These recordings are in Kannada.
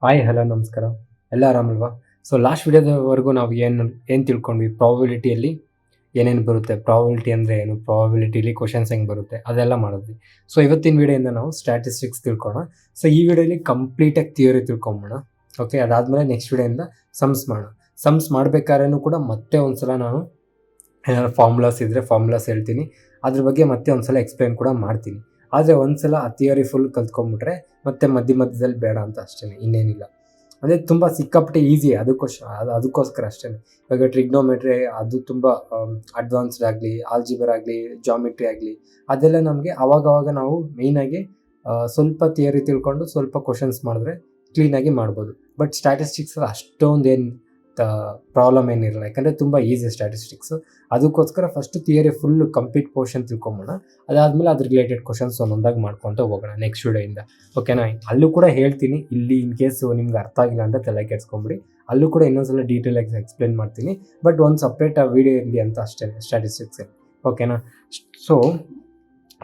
ಹಾಯ್ ಹಲೋ ನಮಸ್ಕಾರ. ಎಲ್ಲ ಆರಾಮಲ್ವಾ? ಸೊ ಲಾಸ್ಟ್ ವಿಡಿಯೋದವರೆಗೂ ನಾವು ಏನು ತಿಳ್ಕೊಂಡ್ವಿ, ಪ್ರಾಬಬಿಲಿಟಿಯಲ್ಲಿ ಏನೇನು ಬರುತ್ತೆ, ಪ್ರಾಬಬಿಲಿಟಿ ಅಂದರೆ ಏನು, ಪ್ರಾಬಬಿಲಿಟಿಲಿ ಕ್ವಶನ್ಸ್ ಹೆಂಗೆ ಬರುತ್ತೆ, ಅದೆಲ್ಲ ಮಾಡಿದ್ವಿ. ಸೊ ಇವತ್ತಿನ ವಿಡಿಯೋಯಿಂದ ನಾವು ಸ್ಟ್ಯಾಟಿಸ್ಟಿಕ್ಸ್ ತಿಳ್ಕೊಳ್ಳೋಣ. ಸೊ ಈ ವಿಡಿಯೋಲಿ ಕಂಪ್ಲೀಟಾಗಿ ಥಿಯರಿ ತಿಳ್ಕೊಂಬೋಣ. ಓಕೆ, ಅದಾದಮೇಲೆ ನೆಕ್ಸ್ಟ್ ವಿಡಿಯೋಯಿಂದ ಸಮ್ಸ್ ಮಾಡೋಣ. ಸಮ್ಸ್ ಮಾಡಬೇಕಾದ್ರೂ ಕೂಡ ಮತ್ತೆ ಒಂದ್ಸಲ ನಾನು ಏನಾದ್ರು ಫಾರ್ಮುಲಾಸ್ ಇದ್ದರೆ ಫಾರ್ಮುಲಾಸ್ ಹೇಳ್ತೀನಿ, ಅದ್ರ ಬಗ್ಗೆ ಮತ್ತೆ ಒಂದ್ಸಲ ಎಕ್ಸ್ಪ್ಲೈನ್ ಕೂಡ ಮಾಡ್ತೀನಿ. ಆದರೆ ಒಂದ್ಸಲ ಆ ಥಿಯರಿ ಫುಲ್ ಕಲ್ತ್ಕೊಂಡ್ಬಿಟ್ರೆ ಮತ್ತೆ ಮಧ್ಯದಲ್ಲಿ ಬೇಡ ಅಂತ ಅಷ್ಟೇ, ಇನ್ನೇನಿಲ್ಲ. ಅಂದರೆ ತುಂಬ ಸಿಕ್ಕಾಪಟ್ಟೆ ಈಸಿ, ಅದಕ್ಕೋಸ್ಕರ ಅಷ್ಟೇ. ಇವಾಗ ಟ್ರಿಗ್ನೋಮೆಟ್ರಿ ಅದು ತುಂಬ ಅಡ್ವಾನ್ಸ್ಡ್ ಆಗಲಿ, ಆಲ್ಜಿಬರ್ ಆಗಲಿ, ಜಾಮಿಟ್ರಿ ಆಗಲಿ, ಅದೆಲ್ಲ ನಮಗೆ ಅವಾಗವಾಗ ನಾವು ಮೇಯ್ನಾಗಿ ಸ್ವಲ್ಪ ಥಿಯರಿ ತಿಳ್ಕೊಂಡು ಸ್ವಲ್ಪ ಕ್ವಶನ್ಸ್ ಮಾಡಿದ್ರೆ ಕ್ಲೀನಾಗಿ ಮಾಡ್ಬೋದು. ಬಟ್ ಸ್ಟ್ಯಾಟಿಸ್ಟಿಕ್ಸ್ ಅಷ್ಟೊಂದು ಏನು ಪ್ರಾಬ್ಲಮ್ ಏನಿರಲ್ಲ, ಯಾಕಂದರೆ ತುಂಬ ಈಸಿ ಸ್ಟ್ಯಾಟಿಸ್ಟಿಕ್ಸು. ಅದಕ್ಕೋಸ್ಕರ first theory full complete portion ತಿಳ್ಕೊಂಬೋಣ. ಅದಾದಮೇಲೆ ಅದ್ರ ರಿಲೇಟೆಡ್ ಕ್ವಶನ್ಸ್ ಒಂದೊಂದಾಗಿ ಮಾಡ್ಕೊತ ಹೋಗೋಣ ನೆಕ್ಸ್ಟ್ ವಿಡಿಯೋಯಿಂದ. ಓಕೆನಾ? ಅಲ್ಲೂ ಕೂಡ ಹೇಳ್ತೀನಿ, ಇಲ್ಲಿ ಇನ್ ಕೇಸು ನಿಮ್ಗೆ ಅರ್ಥ ಆಗಿಲ್ಲ ಅಂತ ತಲೆ ಕೆಡ್ಸ್ಕೊಂಬಿಡಿ, ಅಲ್ಲೂ ಕೂಡ ಇನ್ನೊಂದ್ಸಲ ಡೀಟೇಲಾಗಿ ಎಕ್ಸ್ಪ್ಲೇನ್ ಮಾಡ್ತೀನಿ. ಬಟ್ ಒಂದು ಸಪ್ರೇಟ್ ವಿಡಿಯೋ ಇರಲಿ ಅಂತ ಅಷ್ಟೇ ಸ್ಟ್ಯಾಟಿಸ್ಟಿಕ್ಸಲ್ಲಿ. ಓಕೆನಾ? ಸೊ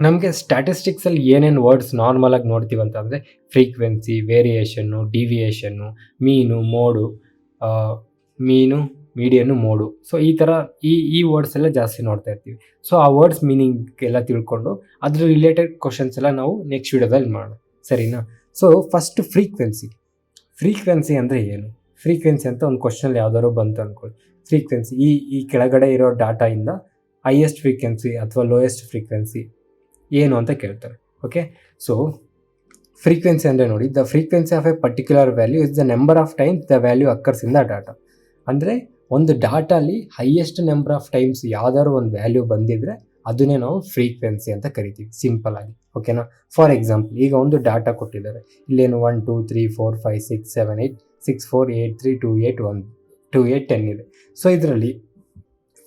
ನಮಗೆ ಸ್ಟ್ಯಾಟಿಸ್ಟಿಕ್ಸಲ್ಲಿ ಏನೇನು ವರ್ಡ್ಸ್ ನಾರ್ಮಲಾಗಿ ನೋಡ್ತೀವಿ ಅಂತಂದರೆ ಫ್ರೀಕ್ವೆನ್ಸಿ, ವೇರಿಯೇಷನ್ನು, ಡಿವಿಯೇಷನ್ನು, ಮೀನು, ಮೀಡಿಯನ್ನು, ಮೋಡು. ಸೊ ಈ ಥರ ಈ ವರ್ಡ್ಸ್ ಎಲ್ಲ ಜಾಸ್ತಿ ನೋಡ್ತಾ ಇರ್ತೀವಿ. ಸೊ ಆ ವರ್ಡ್ಸ್ ಮೀನಿಂಗ್ ಎಲ್ಲ ತಿಳ್ಕೊಂಡು ಅದ್ರ ರಿಲೇಟೆಡ್ ಕ್ವಶನ್ಸ್ ಎಲ್ಲ ನಾವು ನೆಕ್ಸ್ಟ್ ವಿಡಿಯೋದಲ್ಲಿ ಮಾಡೋಣ, ಸರಿನಾ? ಸೊ ಫಸ್ಟ್ ಫ್ರೀಕ್ವೆನ್ಸಿ ಅಂದರೆ ಏನು? ಫ್ರೀಕ್ವೆನ್ಸಿ ಅಂತ ಒಂದು ಕ್ವಶನಲ್ಲಿ ಯಾವ್ದಾದ್ರು ಬಂತು ಅಂದ್ಕೊಳ್ಳಿ. ಫ್ರೀಕ್ವೆನ್ಸಿ ಈ ಕೆಳಗಡೆ ಇರೋ ಡಾಟಾಯಿಂದ ಹೈಯೆಸ್ಟ್ ಫ್ರೀಕ್ವೆನ್ಸಿ ಅಥವಾ ಲೋಯೆಸ್ಟ್ ಫ್ರೀಕ್ವೆನ್ಸಿ ಏನು ಅಂತ ಕೇಳ್ತಾರೆ. ಓಕೆ, ಸೊ ಫ್ರೀಕ್ವೆನ್ಸಿ ಅಂದರೆ ನೋಡಿ, the frequency of A particular value is the number of times the value occurs in the data. ಅಂದರೆ ಒಂದು ಡಾಟಾಲಿ ಹೈಯೆಸ್ಟ್ ನಂಬರ್ ಆಫ್ ಟೈಮ್ಸ್ ಯಾವ್ದಾದ್ರು ಒಂದು ವ್ಯಾಲ್ಯೂ ಬಂದಿದ್ರೆ ಅದನ್ನೇ ನಾವು ಫ್ರೀಕ್ವೆನ್ಸಿ ಅಂತ ಕರಿತೀವಿ, ಸಿಂಪಲ್ ಆಗಿ. ಓಕೆನಾ? ಫಾರ್ ಎಕ್ಸಾಂಪಲ್, ಈಗ ಒಂದು ಡಾಟಾ ಕೊಟ್ಟಿದ್ದಾರೆ, ಇಲ್ಲೇನು 1 2 3 4 5 6 7 8 6 4 8 3 2 8 1 2 8 10 ಇದೆ. ಸೊ ಇದರಲ್ಲಿ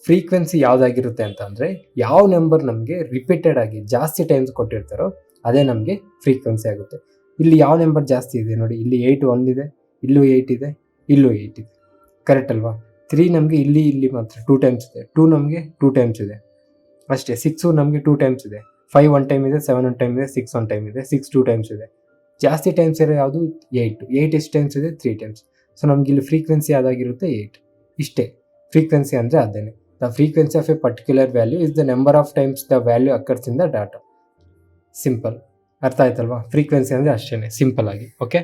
ಫ್ರೀಕ್ವೆನ್ಸಿ ಯಾವುದಾಗಿರುತ್ತೆ ಅಂತ ಅಂದರೆ, ಯಾವ ನಂಬರ್ ನಮಗೆ ರಿಪೀಟೆಡ್ ಆಗಿ ಜಾಸ್ತಿ ಟೈಮ್ಸ್ ಕೊಟ್ಟಿರ್ತಾರೋ ಅದೇ ನಮಗೆ ಫ್ರೀಕ್ವೆನ್ಸಿ ಆಗುತ್ತೆ. ಇಲ್ಲಿ ಯಾವ ನಂಬರ್ ಜಾಸ್ತಿ ಇದೆ ನೋಡಿ, ಇಲ್ಲಿ 8 ಒಂದಿದೆ, ಇಲ್ಲೂ 8 ಇದೆ, ಇಲ್ಲೂ 8 ಇದೆ, ಕರೆಕ್ಟ್ ಅಲ್ವಾ? 3 ನಮಗೆ ಇಲ್ಲಿ ಮಾತ್ರ 2 ಟೈಮ್ಸ್ ಇದೆ, 2 ನಮಗೆ 2 ಟೈಮ್ಸ್ ಇದೆ ಅಷ್ಟೇ. 6 ನಮಗೆ 2 ಟೈಮ್ಸ್ ಇದೆ, 5 1 ಟೈಮ್ ಇದೆ, 7 1 ಟೈಮ್ ಇದೆ, 6 1 ಟೈಮ್ ಇದೆ, 6 2 ಟೈಮ್ಸ್ ಇದೆ. ಜಾಸ್ತಿ ಟೈಮ್ಸ್ ಇರೋ ಯಾವುದು 8 ಎಷ್ಟು ಟೈಮ್ಸ್ ಇದೆ? 3 ಟೈಮ್ಸ್. ಸೊ ನಮ್ಗೆ ಇಲ್ಲಿ ಫ್ರೀಕ್ವೆನ್ಸಿ ಯಾವ್ದಾಗಿರುತ್ತೆ? 8. ಇಷ್ಟೇ ಫ್ರೀಕ್ವೆನ್ಸಿ ಅಂದರೆ. ಅದೇನೆ, the frequency of A particular value is the number of times the value occurs in the data. Simple, ಅರ್ಥ ಆಯ್ತಲ್ವಾ? ಫ್ರೀಕ್ವೆನ್ಸಿ ಅಂದರೆ ಅಷ್ಟೇ, ಸಿಂಪಲ್ ಆಗಿ. ಓಕೆ,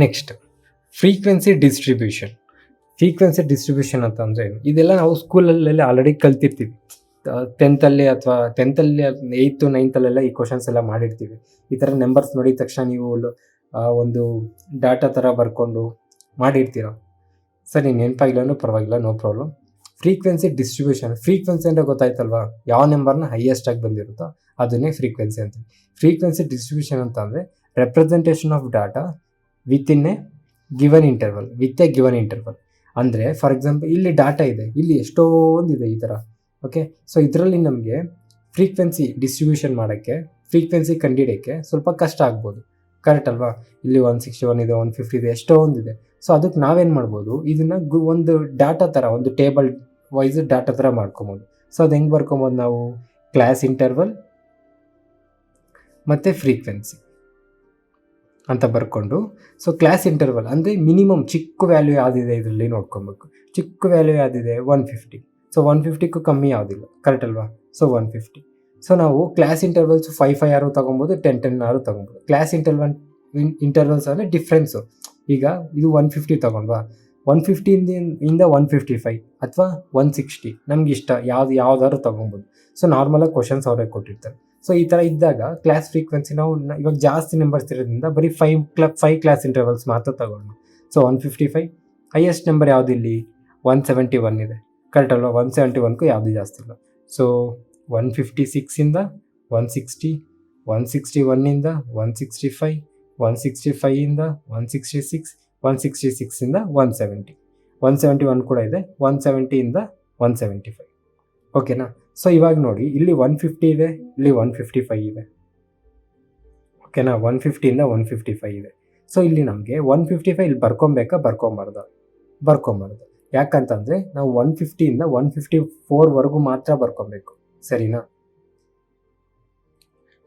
ನೆಕ್ಸ್ಟ್ ಫ್ರೀಕ್ವೆನ್ಸಿ ಡಿಸ್ಟ್ರಿಬ್ಯೂಷನ್ ಅಂತ ಅಂದರೆ ಏನು? ಇದೆಲ್ಲ ನಾವು ಸ್ಕೂಲಲ್ಲೆಲ್ಲ ಆಲ್ರೆಡಿ ಕಲ್ತಿರ್ತೀವಿ. 10th ಅಥವಾ 8th 9th ಈ ಕ್ವಶನ್ಸ್ ಎಲ್ಲ ಮಾಡಿರ್ತೀವಿ. ಈ ಥರ ನಂಬರ್ಸ್ ನೋಡಿದ ತಕ್ಷಣ ನೀವು ಒಂದು ಡಾಟಾ ಥರ ಬರ್ಕೊಂಡು ಮಾಡಿರ್ತೀರ. ಸರಿ, ನೆನಪಾಗಿಲ್ಲನೂ ಪರವಾಗಿಲ್ಲ, ನೋ ಪ್ರಾಬ್ಲಮ್. ಫ್ರೀಕ್ವೆನ್ಸಿ ಅಂದರೆ ಗೊತ್ತಾಯ್ತಲ್ವಾ? ಯಾವ ನಂಬರ್ನ ಹೈಯೆಸ್ಟ್ ಆಗಿ ಬಂದಿರುತ್ತೋ ಅದನ್ನೇ ಫ್ರೀಕ್ವೆನ್ಸಿ ಅಂತೀವಿ. ಫ್ರೀಕ್ವೆನ್ಸಿ ಡಿಸ್ಟ್ರಿಬ್ಯೂಷನ್ ಅಂತ ಅಂದರೆ representation of data with A given interval. ಅಂದರೆ ಫಾರ್ ಎಕ್ಸಾಂಪಲ್, ಇಲ್ಲಿ ಡಾಟಾ ಇದೆ, ಇಲ್ಲಿ ಎಷ್ಟೊಂದಿದೆ ಈ ಥರ. ಓಕೆ, ಸೊ ಇದರಲ್ಲಿ ನಮಗೆ ಫ್ರೀಕ್ವೆನ್ಸಿ ಡಿಸ್ಟ್ರಿಬ್ಯೂಷನ್ ಮಾಡೋಕ್ಕೆ, ಫ್ರೀಕ್ವೆನ್ಸಿ ಕಂಡುಹಿಡಿಯೋಕ್ಕೆ ಸ್ವಲ್ಪ ಕಷ್ಟ ಆಗ್ಬೋದು, ಕರೆಕ್ಟ್ ಅಲ್ವಾ? ಇಲ್ಲಿ 161 ಇದೆ, 150 ಇದೆ, ಎಷ್ಟೊಂದಿದೆ. ಸೊ ಅದಕ್ಕೆ ನಾವೇನು ಮಾಡ್ಬೋದು, ಇದನ್ನು ಒಂದು ಡಾಟಾ ಥರ, ಒಂದು ಟೇಬಲ್ ವೈಸ್ ಡಾಟಾ ಥರ ಮಾಡ್ಕೊಬೋದು. ಸೊ ಅದು ಹೆಂಗೆ ಬರ್ಕೊಬೋದು ನಾವು? ಕ್ಲಾಸ್ ಇಂಟರ್ವಲ್ ಮತ್ತು ಫ್ರೀಕ್ವೆನ್ಸಿ ಅಂತ ಬರ್ಕೊಂಡು, ಸೊ ಕ್ಲಾಸ್ ಇಂಟರ್ವಲ್ ಅಂದರೆ ಮಿನಿಮಮ್ ಚಿಕ್ಕ ವ್ಯಾಲ್ಯೂ ಯಾವುದಿದೆ ಇದರಲ್ಲಿ ನೋಡ್ಕೊಬೇಕು. ಚಿಕ್ಕ ವ್ಯಾಲ್ಯೂ ಯಾವುದಿದೆ? 150. ಸೊ 150ಕ್ಕೂ ಕಮ್ಮಿ ಯಾವುದಿಲ್ಲ, ಕರೆಕ್ಟ್ ಅಲ್ವಾ? ಸೊ 150. ಸೊ ನಾವು ಕ್ಲಾಸ್ ಇಂಟರ್ವಲ್ಸ್ 5 5 ಆರು ತೊಗೊಬೋದು, 10 10 ಆರು ತೊಗೊಬೋದು. ಕ್ಲಾಸ್ ಇಂಟರ್ವಲ್ಸ್ ಅಂದರೆ ಡಿಫ್ರೆನ್ಸು. ಈಗ ಇದು 150 ತೊಗೊಂಡ್ವಾ, 150 ಇಂದ 155 ಅಥವಾ 160 ನಮ್ಗೆ ಇಷ್ಟ, ಯಾವ್ದಾದ್ರು ತೊಗೊಬೋದು. ಸೊ ನಾರ್ಮಲಾಗಿ ಕ್ವಶನ್ಸ್ ಅವರೇ ಕೊಟ್ಟಿರ್ತಾರೆ. ಸೊ ಈ ಥರ ಇದ್ದಾಗ ಕ್ಲಾಸ್ ಫ್ರೀಕ್ವೆನ್ಸಿ ನಾವು ಇವಾಗ ಜಾಸ್ತಿ ನಂಬರ್ಸ್ ಇರೋದ್ರಿಂದ ಬರೀ 5 ಕ್ಲಾಸ್ ಇಂಟರ್ವಲ್ಸ್ ಮಾತ್ರ ತಗೊಂಡು. ಸೊ 155 ಹೈಯೆಸ್ಟ್ ನಂಬರ್ ಯಾವುದು? ಇಲ್ಲಿ 171 ಇದೆ, ಕರೆಕ್ಟ್ ಅಲ್ವಾ? 171ಕ್ಕೂ ಯಾವುದು ಜಾಸ್ತಿ ಇಲ್ಲ. ಸೊ 156ಇಂದ 160, 161ಇಂದ 165, 165ಇಂದ 166, 166ಇಂದ 170, 171 ಕೂಡ ಇದೆ, 170ಇಂದ 175. ಓಕೆನಾ? ಸೊ ಇವಾಗ ನೋಡಿ, ಇಲ್ಲಿ 150 ಇದೆ, ಇಲ್ಲಿ 155 ಇದೆ. ಓಕೆನಾ? 150ಇಂದ 155 ಇದೆ. ಸೊ ಇಲ್ಲಿ ನಮಗೆ 155 ಇಲ್ಲಿ ಬರ್ಕೊಬಾರ್ದು. ಯಾಕಂತಂದರೆ ನಾವು 150ಇಂದ 154ವರೆಗೂ ಮಾತ್ರ ಬರ್ಕೊಬೇಕು, ಸರಿನಾ?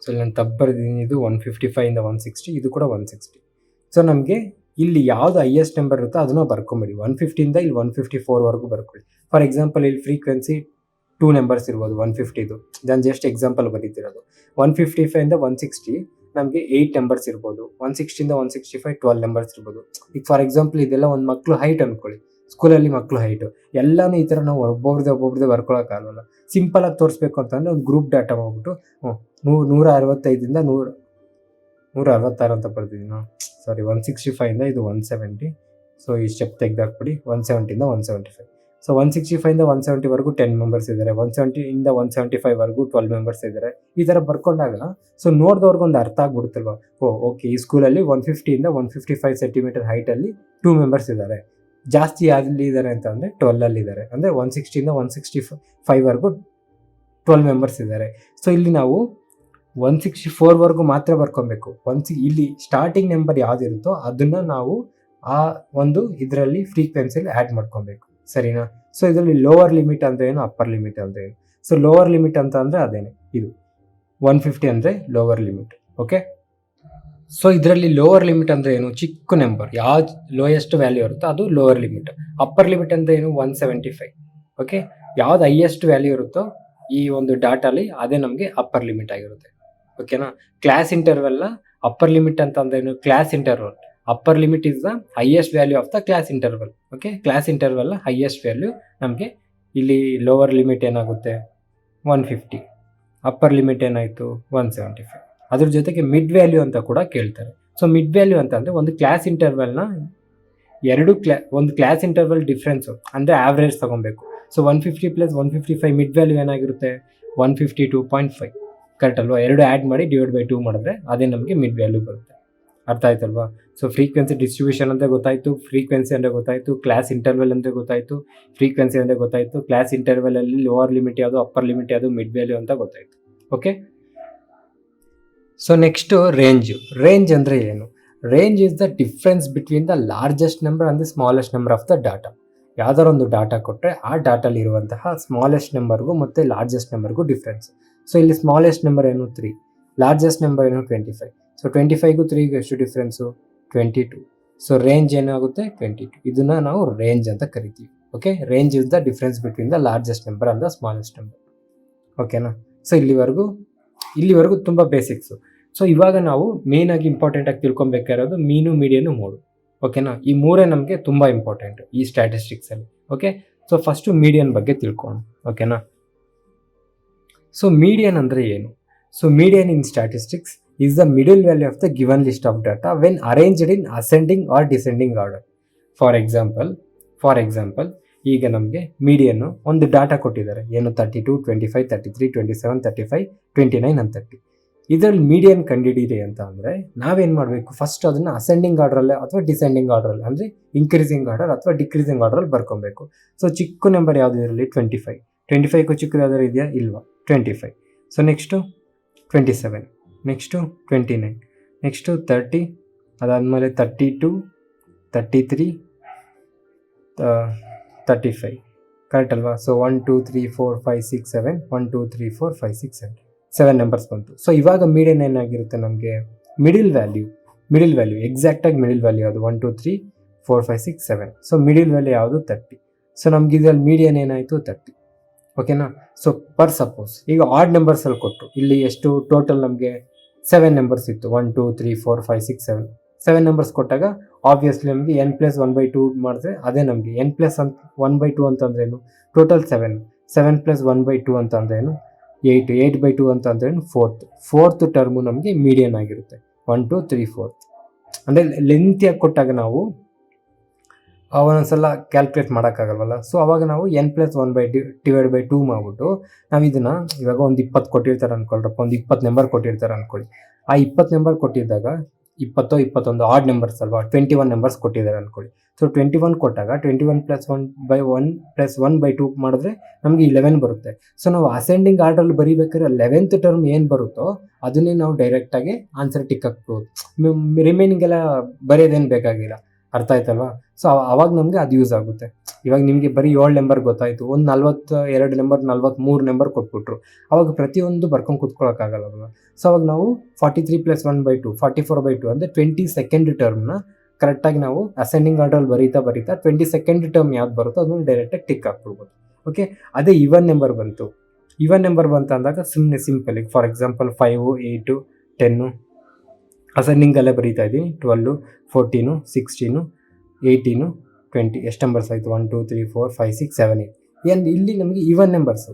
ಸೊ ಇಲ್ಲಿ ನಾನು ತಪ್ಪು ಬರೆದಿದ್ದೀನಿ, ಇದು 155ಇಂದ 160, ಇದು ಕೂಡ 160. ಸೊ ನಮಗೆ ಇಲ್ಲಿ ಯಾವುದು ಹೈಯೆಸ್ಟ್ ನಂಬರ್ ಇರುತ್ತೋ ಅದನ್ನ ಬರ್ಕೊಂಬಿಡಿ. 150 ಇಲ್ಲಿ 154 ಬರ್ಕೊಳ್ಳಿ. ಫಾರ್ ಎಕ್ಸಾಂಪಲ್ ಇಲ್ಲಿ ಫ್ರೀಕ್ವೆನ್ಸಿ 2 ನಂಬರ್ಸ್ ಇರ್ಬೋದು 150ದು. ನಾನು ಜಸ್ಟ್ ಎಕ್ಸಾಂಪಲ್ ಬರೀತಿರೋದು. 155 160 ನಮಗೆ 8 ನಂಬರ್ಸ್ ಇರ್ಬೋದು. 160 165 12 ನಂಬರ್ಸ್ ಇರ್ಬೋದು. ಈಗ ಫಾರ್ ಎಕ್ಸಾಂಪಲ್ ಇದೆಲ್ಲ ಒಂದು ಮಕ್ಕಳು ಹೈಟ್ ಅನ್ಕೊಳ್ಳಿ. ಸ್ಕೂಲಲ್ಲಿ ಮಕ್ಕಳು ಹೈಟು ಎಲ್ಲಾನು ಈ ಥರ ನಾವು ಒಬ್ಬೊಬ್ರದ್ದೇ ಬರ್ಕೊಳಕ್ಕಾಗಲ್ಲ. ಸಿಂಪಲ್ ಆಗಿ ತೋರಿಸ್ಬೇಕು ಅಂತಂದರೆ ಒಂದು ಗ್ರೂಪ್ ಡಾಟಾ ಹೋಗ್ಬಿಟ್ಟು 165 166 ಅಂತ ಬರ್ತಿದ್ದೀನಿ. ಸಾರಿ 165 ಇದು 170. ಸೊ ಈ ಸ್ಟೆಪ್ ತೆಗೆದಾಕ್ಬಿಡಿ. 170 175. ಸೊ 165 170 10 ಮೆಂಬರ್ಸ್ ಇದ್ದಾರೆ. 170 175 12 ಮೆಂಬರ್ಸ್ ಇದ್ದಾರೆ. ಈ ಥರ ಬರ್ಕೊಂಡಾಗ ಸೊ ನೋಡಿದವ್ರಿಗೊಂದು ಅರ್ಥ ಆಗ್ಬಿಡುತ್ತಲ್ವ. ಓಕೆ ಈ ಸ್ಕೂಲಲ್ಲಿ 150 155 ಸೆಂಟಿಮೀಟರ್ ಹೈಟಲ್ಲಿ 2 ಮೆಂಬರ್ಸ್ ಇದ್ದಾರೆ. ಜಾಸ್ತಿ ಯಾವ್ದಲ್ಲಿ ಇದ್ದಾರೆ ಅಂತ ಅಂದರೆ 12 ಇದ್ದಾರೆ. ಅಂದರೆ 160 165 12 ಮೆಂಬರ್ಸ್ ಇದ್ದಾರೆ. ಸೊ ಇಲ್ಲಿ ನಾವು 164 ಮಾತ್ರ ಬರ್ಕೊಬೇಕು. ಇಲ್ಲಿ ಸ್ಟಾರ್ಟಿಂಗ್ ನಂಬರ್ ಯಾವುದಿರುತ್ತೋ ಅದನ್ನು ನಾವು ಆ ಒಂದು ಇದರಲ್ಲಿ ಫ್ರೀಕ್ವೆನ್ಸಿಯಲ್ಲಿ ಆ್ಯಡ್ ಮಾಡ್ಕೊಬೇಕು. ಸರಿನಾ? ಸೊ ಇದರಲ್ಲಿ ಲೋವರ್ ಲಿಮಿಟ್ ಅಂದರೆ ಏನು, ಅಪ್ಪರ್ ಲಿಮಿಟ್ ಅಂದರೆ ಏನು? ಸೊ ಲೋವರ್ ಲಿಮಿಟ್ ಅಂತ ಅಂದರೆ ಅದೇನೆ ಇದು 150 ಅಂದರೆ ಲೋವರ್ ಲಿಮಿಟ್. ಓಕೆ, ಸೊ ಇದರಲ್ಲಿ ಲೋವರ್ ಲಿಮಿಟ್ ಅಂದರೆ ಏನು? ಚಿಕ್ಕ ನಂಬರ್ ಯಾವ್ದು ಲೋಯೆಸ್ಟ್ ವ್ಯಾಲ್ಯೂ ಇರುತ್ತೋ ಅದು ಲೋವರ್ ಲಿಮಿಟ್. ಅಪ್ಪರ್ ಲಿಮಿಟ್ ಅಂದರೆ ಏನು? 175. ಓಕೆ, ಯಾವ್ದು ಹೈಯೆಸ್ಟ್ ವ್ಯಾಲ್ಯೂ ಇರುತ್ತೋ ಈ ಒಂದು ಡಾಟಾಲಿ ಅದೇ ನಮಗೆ ಅಪ್ಪರ್ ಲಿಮಿಟ್ ಆಗಿರುತ್ತೆ. ಓಕೆನಾ? ಕ್ಲಾಸ್ ಇಂಟರ್ವಲ್ನ ಅಪ್ಪರ್ ಲಿಮಿಟ್ ಅಂತ ಅಂದ್ರೆ ಏನು? Class interval upper limit is the highest value of the class interval. Okay, class ಇಂಟರ್ವಲ್ನ ಹೈಯೆಸ್ಟ್ ವ್ಯಾಲ್ಯೂ ನಮಗೆ ಇಲ್ಲಿ ಲೋವರ್ ಲಿಮಿಟ್ ಏನಾಗುತ್ತೆ 150, ಅಪ್ಪರ್ ಲಿಮಿಟ್ ಏನಾಯಿತು 175. ಅದ್ರ ಜೊತೆಗೆ ಮಿಡ್ ವ್ಯಾಲ್ಯೂ ಅಂತ ಕೂಡ ಕೇಳ್ತಾರೆ. ಸೊ ಮಿಡ್ ವ್ಯಾಲ್ಯೂ ಅಂತ ಅಂದರೆ ಒಂದು ಕ್ಲಾಸ್ ಇಂಟರ್ವಲ್ನ ಒಂದು ಕ್ಲಾಸ್ ಇಂಟರ್ವಲ್ ಡಿಫ್ರೆನ್ಸು ಅಂದರೆ ಆವ್ರೇಜ್ ತೊಗೊಬೇಕು. ಸೊ 150 + 155 ಮಿಡ್ ವ್ಯಾಲ್ಯೂ ಏನಾಗಿರುತ್ತೆ 152.5. ಕರೆಕ್ಟ್ ಅಲ್ವಾ? ಎರಡು ಆ್ಯಡ್ ಮಾಡಿ /2 ಮಾಡಿದ್ರೆ ಅದೇ ನಮಗೆ ಮಿಡ್ ವ್ಯಾಲ್ಯೂ ಬರುತ್ತೆ. ಅರ್ಥ ಆಯ್ತಲ್ವಾ? ಸೊ ಫ್ರೀಕ್ವೆನ್ಸಿ ಡಿಸ್ಟ್ರಿಬ್ಯೂಷನ್ ಅಂದರೆ ಗೊತ್ತಾಯಿತು, ಫ್ರೀಕ್ವೆನ್ಸಿ ಅಂದರೆ ಗೊತ್ತಾಯಿತು, ಕ್ಲಾಸ್ ಇಂಟರ್ವಲ್ ಅಂದರೆ ಗೊತ್ತಾಯಿತು, ಫ್ರೀಕ್ವೆನ್ಸಿ ಅಂದರೆ ಗೊತ್ತಾಯಿತು, ಕ್ಲಾಸ್ ಇಂಟರ್ವಲಲ್ಲಿ ಲೋವರ್ ಲಿಮಿಟ್ ಯಾವುದು, ಅಪ್ಪರ್ ಲಿಮಿಟ್ ಯಾವುದು, ಮಿಡ್ ವ್ಯಾಲ್ಯೂ ಅಂತ ಗೊತ್ತಾಯಿತು. ಓಕೆ, ಸೊ ನೆಕ್ಸ್ಟು ರೇಂಜ್ ಅಂದರೆ ಏನು? Range is the difference between the largest number and the smallest number of the data. ಯಾವ್ದಾರು ಒಂದು ಡಾಟಾ ಕೊಟ್ಟರೆ ಆ ಡಾಟಲ್ಲಿ ಇರುವಂತಹ ಸ್ಮಾಲೆಸ್ಟ್ ನಂಬರ್ಗೂ ಮತ್ತು ಲಾರ್ಜೆಸ್ಟ್ ನಂಬರ್ಗೂ ಡಿಫ್ರೆನ್ಸ್. ಸೊ ಇಲ್ಲಿ ಸ್ಮಾಲೆಸ್ಟ್ ನಂಬರ್ ಏನು 3, ಲಾರ್ಜೆಸ್ಟ್ ನಂಬರ್ ಏನು 25. ಸೊ 25ಗೂ 3ಗೂ ಎಷ್ಟು ಡಿಫ್ರೆನ್ಸು 22. ಸೊ ರೇಂಜ್ ಏನಾಗುತ್ತೆ 22. ಇದನ್ನು ನಾವು ರೇಂಜ್ ಅಂತ ಕರಿತೀವಿ. Okay, range is the difference between the largest number and the smallest number. ಓಕೆನಾ? ಸೊ ಇಲ್ಲಿವರೆಗೂ ತುಂಬ ಬೇಸಿಕ್ಸು. ಸೊ ಇವಾಗ ನಾವು ಮೇಯ್ನಾಗಿ ಇಂಪಾರ್ಟೆಂಟಾಗಿ ತಿಳ್ಕೊಬೇಕಾಗಿರೋದು ಮೀನು, ಮೀಡಿಯನು, ಮೋಡು. ಓಕೆನಾ? ಈ ಮೂರೇ ನಮಗೆ ತುಂಬ ಇಂಪಾರ್ಟೆಂಟ್ ಈ ಸ್ಟ್ಯಾಟಿಸ್ಟಿಕ್ಸಲ್ಲಿ. ಓಕೆ, ಸೊ ಫಸ್ಟು ಮೀಡಿಯನ್ ಬಗ್ಗೆ ತಿಳ್ಕೊಳ್ಳೋಣ. ಓಕೆನಾ? ಸೊ ಮೀಡಿಯನ್ ಅಂದರೆ ಏನು? So median in statistics is the middle value of the given list of data when arranged in ascending or descending order. For example ಈಗ ನಮಗೆ ಮೀಡಿಯನ್ನು ಒಂದು ಡಾಟಾ ಕೊಟ್ಟಿದ್ದಾರೆ. ಏನು 32, 25, 33, 27, 35, 29 and 30. ಇದರಲ್ಲಿ ಮೀಡಿಯನ್ ಕಂಡುಹಿಡಿಯಿರಿ ಅಂತ ಅಂದರೆ ನಾವೇನು ಮಾಡಬೇಕು? ಫಸ್ಟ್ ಅದನ್ನು ಅಸೆಂಡಿಂಗ್ ಆರ್ಡ್ರಲ್ಲಿ ಅಥವಾ ಡಿಸೆಂಡಿಂಗ್ ಆರ್ಡ್ರಲ್ಲಿ ಅಂದರೆ ಇನ್ಕ್ರೀಸಿಂಗ್ ಆರ್ಡರ್ ಅಥವಾ ಡಿಕ್ರೀಸಿಂಗ್ ಆರ್ಡ್ರಲ್ಲಿ ಬರ್ಕೊಬೇಕು. ಸೊ ಚಿಕ್ಕ ನಂಬರ್ ಯಾವುದು ಇದರಲ್ಲಿ 25ಕ್ಕೂ ಚಿಕ್ಕದು ಯಾವ್ದಾರು ಇದೆಯಾ? ಇಲ್ವಾ? 25. ಸೊ ನೆಕ್ಸ್ಟು 27, ನೆಕ್ಸ್ಟು 29, ನೆಕ್ಸ್ಟು 30, ಅದಾದಮೇಲೆ 32, 33, 35. ಕರೆಕ್ಟ್ ಅಲ್ವಾ? ಸೊ 1 2 3 4 5 6 7 1 2 3 4 5 6 7 ನಂಬರ್ಸ್ ಬಂತು. ಸೊ ಇವಾಗ ಮೀಡಿಯನ್ ಏನಾಗಿರುತ್ತೆ ನಮಗೆ? ಮಿಡಿಲ್ ವ್ಯಾಲ್ಯೂ ಎಕ್ಸಾಕ್ಟಾಗಿ ಮಿಡಿಲ್ ವ್ಯಾಲ್ಯೂ ಯಾವುದು 1 2 3 4 5 6 7. ಸೊ ಮಿಡಿಲ್ ವ್ಯಾಲ್ಯೂ ಯಾವುದು 30. ಸೊ ನಮ್ಗೆ ಇದರಲ್ಲಿ ಮೀಡಿಯನ್ ಏನಾಯಿತು 30. ಓಕೆನಾ? ಸೊ ಪರ್ ಸಪೋಸ್ ಈಗ ಆಡ್ ನಂಬರ್ಸಲ್ಲಿ ಕೊಟ್ಟರು. ಇಲ್ಲಿ ಎಷ್ಟು ಟೋಟಲ್ ನಮಗೆ 7 ನಂಬರ್ಸ್ ಇತ್ತು. 1 2 3 4 5 6 7 ನಂಬರ್ಸ್ ಕೊಟ್ಟಾಗ ಆಬ್ವಿಯಸ್ಲಿ ನಮಗೆ n+1/2 ಮಾಡಿದ್ರೆ ಅದೇ ನಮಗೆ n+1/2 ಅಂತಂದ್ರೇನು? ಟೋಟಲ್ 7 +1/2 ಅಂತಂದ್ರೇನು? 8/2 ಅಂತಂದ್ರೇನು? ಫೋರ್ತ್ ಟರ್ಮು ನಮಗೆ ಮೀಡಿಯನ್ ಆಗಿರುತ್ತೆ. 1 2 3 4 ಅಂದರೆ ಲೆಂತಿಯಾಗಿ ಕೊಟ್ಟಾಗ ನಾವು ಒಂದೊಂದ್ಸಲ ಕ್ಯಾಲ್ಕುಲೇಟ್ ಮಾಡೋಕ್ಕಾಗಲ್ವಲ್ಲ. ಸೊ ಅವಾಗ ನಾವು n+1/2 ಮಾಡಿಬಿಟ್ಟು ನಾವು ಇದನ್ನು ಇವಾಗ ಒಂದು 20 ಕೊಟ್ಟಿರ್ತಾರೆ ಅಂದ್ಕೊಳ್ರಪ್ಪ, ಒಂದು 20 ನಂಬರ್ ಕೊಟ್ಟಿರ್ತಾರೆ ಅಂದ್ಕೊಳ್ಳಿ. ಆ 20 ನಂಬರ್ ಕೊಟ್ಟಿದ್ದಾಗ 20 21 ಆಡ್ ನಂಬರ್ಸ್ ಅಲ್ವಾ, 21 ನಂಬರ್ಸ್ ಕೊಟ್ಟಿದ್ದಾರೆ ಅಂದ್ಕೊಳ್ಳಿ. ಸೊ 21 ಕೊಟ್ಟಾಗ 21 + 1/2 ಮಾಡಿದ್ರೆ ನಮಗೆ 11 ಬರುತ್ತೆ. ಸೊ ನಾವು ಅಸೆಂಡಿಂಗ್ ಆರ್ಡ್ರಲ್ಲಿ ಬರೀಬೇಕಾದ್ರೆ 11th ಟರ್ಮ್ ಏನು ಬರುತ್ತೋ ಅದನ್ನೇ ನಾವು ಡೈರೆಕ್ಟಾಗಿ ಆನ್ಸರ್ ಟಿಕ್ ಹಾಕ್ಬೋದು. ರಿಮೈನಿಂಗ್ ಎಲ್ಲ ಬರೆಯೋದೇನು ಬೇಕಾಗಿಲ್ಲ. ಅರ್ಥ ಆಯ್ತಲ್ವಾ? ಸೊ ಅವಾಗ ನಮಗೆ ಅದು ಯೂಸ್ ಆಗುತ್ತೆ. ಇವಾಗ ನಿಮಗೆ ಬರೀ 7 ನಂಬರ್ ಗೊತ್ತಾಯಿತು, ಒಂದು 42 ನಂಬರ್ 43 ನಂಬರ್ ಕೊಟ್ಬಿಟ್ರು, ಅವಾಗ ಪ್ರತಿಯೊಂದು ಬರ್ಕೊಂಡು ಕೂತ್ಕೊಳ್ಳೋಕ್ಕಾಗಲ್ಲ. ಸೊ ಅವಾಗ ನಾವು 43 + 1/2 44/2 ಅಂದರೆ 22nd ಟರ್ಮ್ನ ಕರೆಕ್ಟಾಗಿ ನಾವು ಅಸೆಂಡಿಂಗ್ ಆರ್ಡ್ರಲ್ಲಿ ಬರೀತಾ 22nd ಟರ್ಮ್ ಯಾವ್ದು ಬರುತ್ತೋ ಅದನ್ನು ಡೈರೆಕ್ಟಾಗಿ ಟಿಕ್ ಹಾಕ್ಬಿಡ್ಬೋದು. ಓಕೆ, ಅದೇ ಈವನ್ ನಂಬರ್ ಬಂತು ಅಂದಾಗ ಸುಮ್ಮನೆ ಸಿಂಪಲ್, ಫಾರ್ ಎಕ್ಸಾಂಪಲ್ 5, 8, 10 ಅಸೆಂಡಿಂಗಲ್ಲೇ ಬರೀತಾ ಇದ್ದೀನಿ. 12, 14, 16, 18, 20 ಎಷ್ಟು ನಂಬರ್ಸ್ ಆಯಿತು? 1, 2, 3, 4, 5, 6, 7, 8. ಇಲ್ಲಿ ನಮಗೆ ಈವನ್ ನಂಬರ್ಸು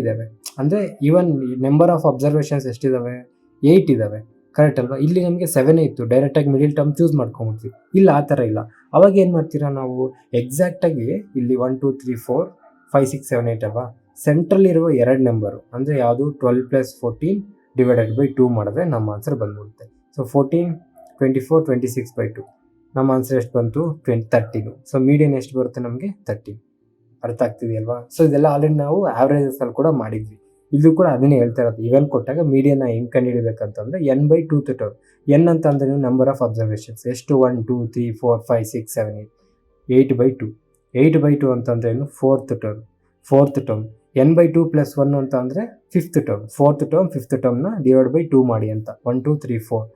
ಇದ್ದಾವೆ, ಅಂದರೆ ಈವನ್ ನಂಬರ್ ಆಫ್ ಅಬ್ಸರ್ವೇಷನ್ಸ್ ಎಷ್ಟಿದ್ದಾವೆ? 8 ಇದ್ದಾವೆ, ಕರೆಕ್ಟ್ ಅಲ್ವಾ? ಇಲ್ಲಿ ನಮಗೆ 7 ಇತ್ತು, ಡೈರೆಕ್ಟಾಗಿ ಮಿಡಿಲ್ ಟರ್ಮ್ ಚೂಸ್ ಮಾಡ್ಕೊಂಬಿಡ್ತೀವಿ. ಇಲ್ಲ, ಆ ಥರ ಇಲ್ಲ. ಅವಾಗ ಏನು ಮಾಡ್ತೀರಾ ನಾವು? ಎಕ್ಸಾಕ್ಟಾಗಿ ಇಲ್ಲಿ 1, 2, 3, 4, 5, 6, 7, 8 ಅಲ್ವಾ? ಸೆಂಟ್ರಲ್ಲಿರುವ 2 ನಂಬರು ಅಂದರೆ ಯಾವುದು? 12 + 14 / 2 ಮಾಡಿದ್ರೆ ನಮ್ಮ ಆನ್ಸರ್ ಬಂದ್ಬಿಡುತ್ತೆ. ಸೊ 14, 24, 26/2 ನಮ್ಮ ಆನ್ಸರ್ ಎಷ್ಟು ಬಂತು? 13. ಸೊ ಮೀಡಿಯನ್ ಎಷ್ಟು ಬರುತ್ತೆ ನಮಗೆ? 13. ಅರ್ಥ ಆಗ್ತಿದೆಯಲ್ವಾ? ಸೊ ಇದೆಲ್ಲ ಆಲ್ರೆಡಿ ನಾವು ಆವ್ರೇಜಸಲ್ಲಿ ಕೂಡ ಮಾಡಿದ್ವಿ. ಇದು ಕೂಡ ಅದನ್ನೇ ಹೇಳ್ತಾ ಇರೋದು. ಇವೆನ್ ಕೊಟ್ಟಾಗ ಮೀಡಿಯನ್ನ ಹೆಂಗೆ ಕಂಡುಹಿಡಬೇಕಂತಂದರೆ n/2th ಟರ್ಮ್. n ಅಂತ ಅಂದರೆ ನಂಬರ್ ಆಫ್ ಅಬ್ಸರ್ವೇಷನ್ಸ್ ಎಷ್ಟು? 1, 2, 3, 4, 5, 6, 7, 8, 8/2. 8/2 ಅಂತಂದ್ರೆ ಏನು? 4th term. n/2 + 1 ಅಂತ ಅಂದರೆ 5th term. 4th term 5th ಟರ್ಮ್ನ /2 ಮಾಡಿ ಅಂತ. 1, 2, 3, 4,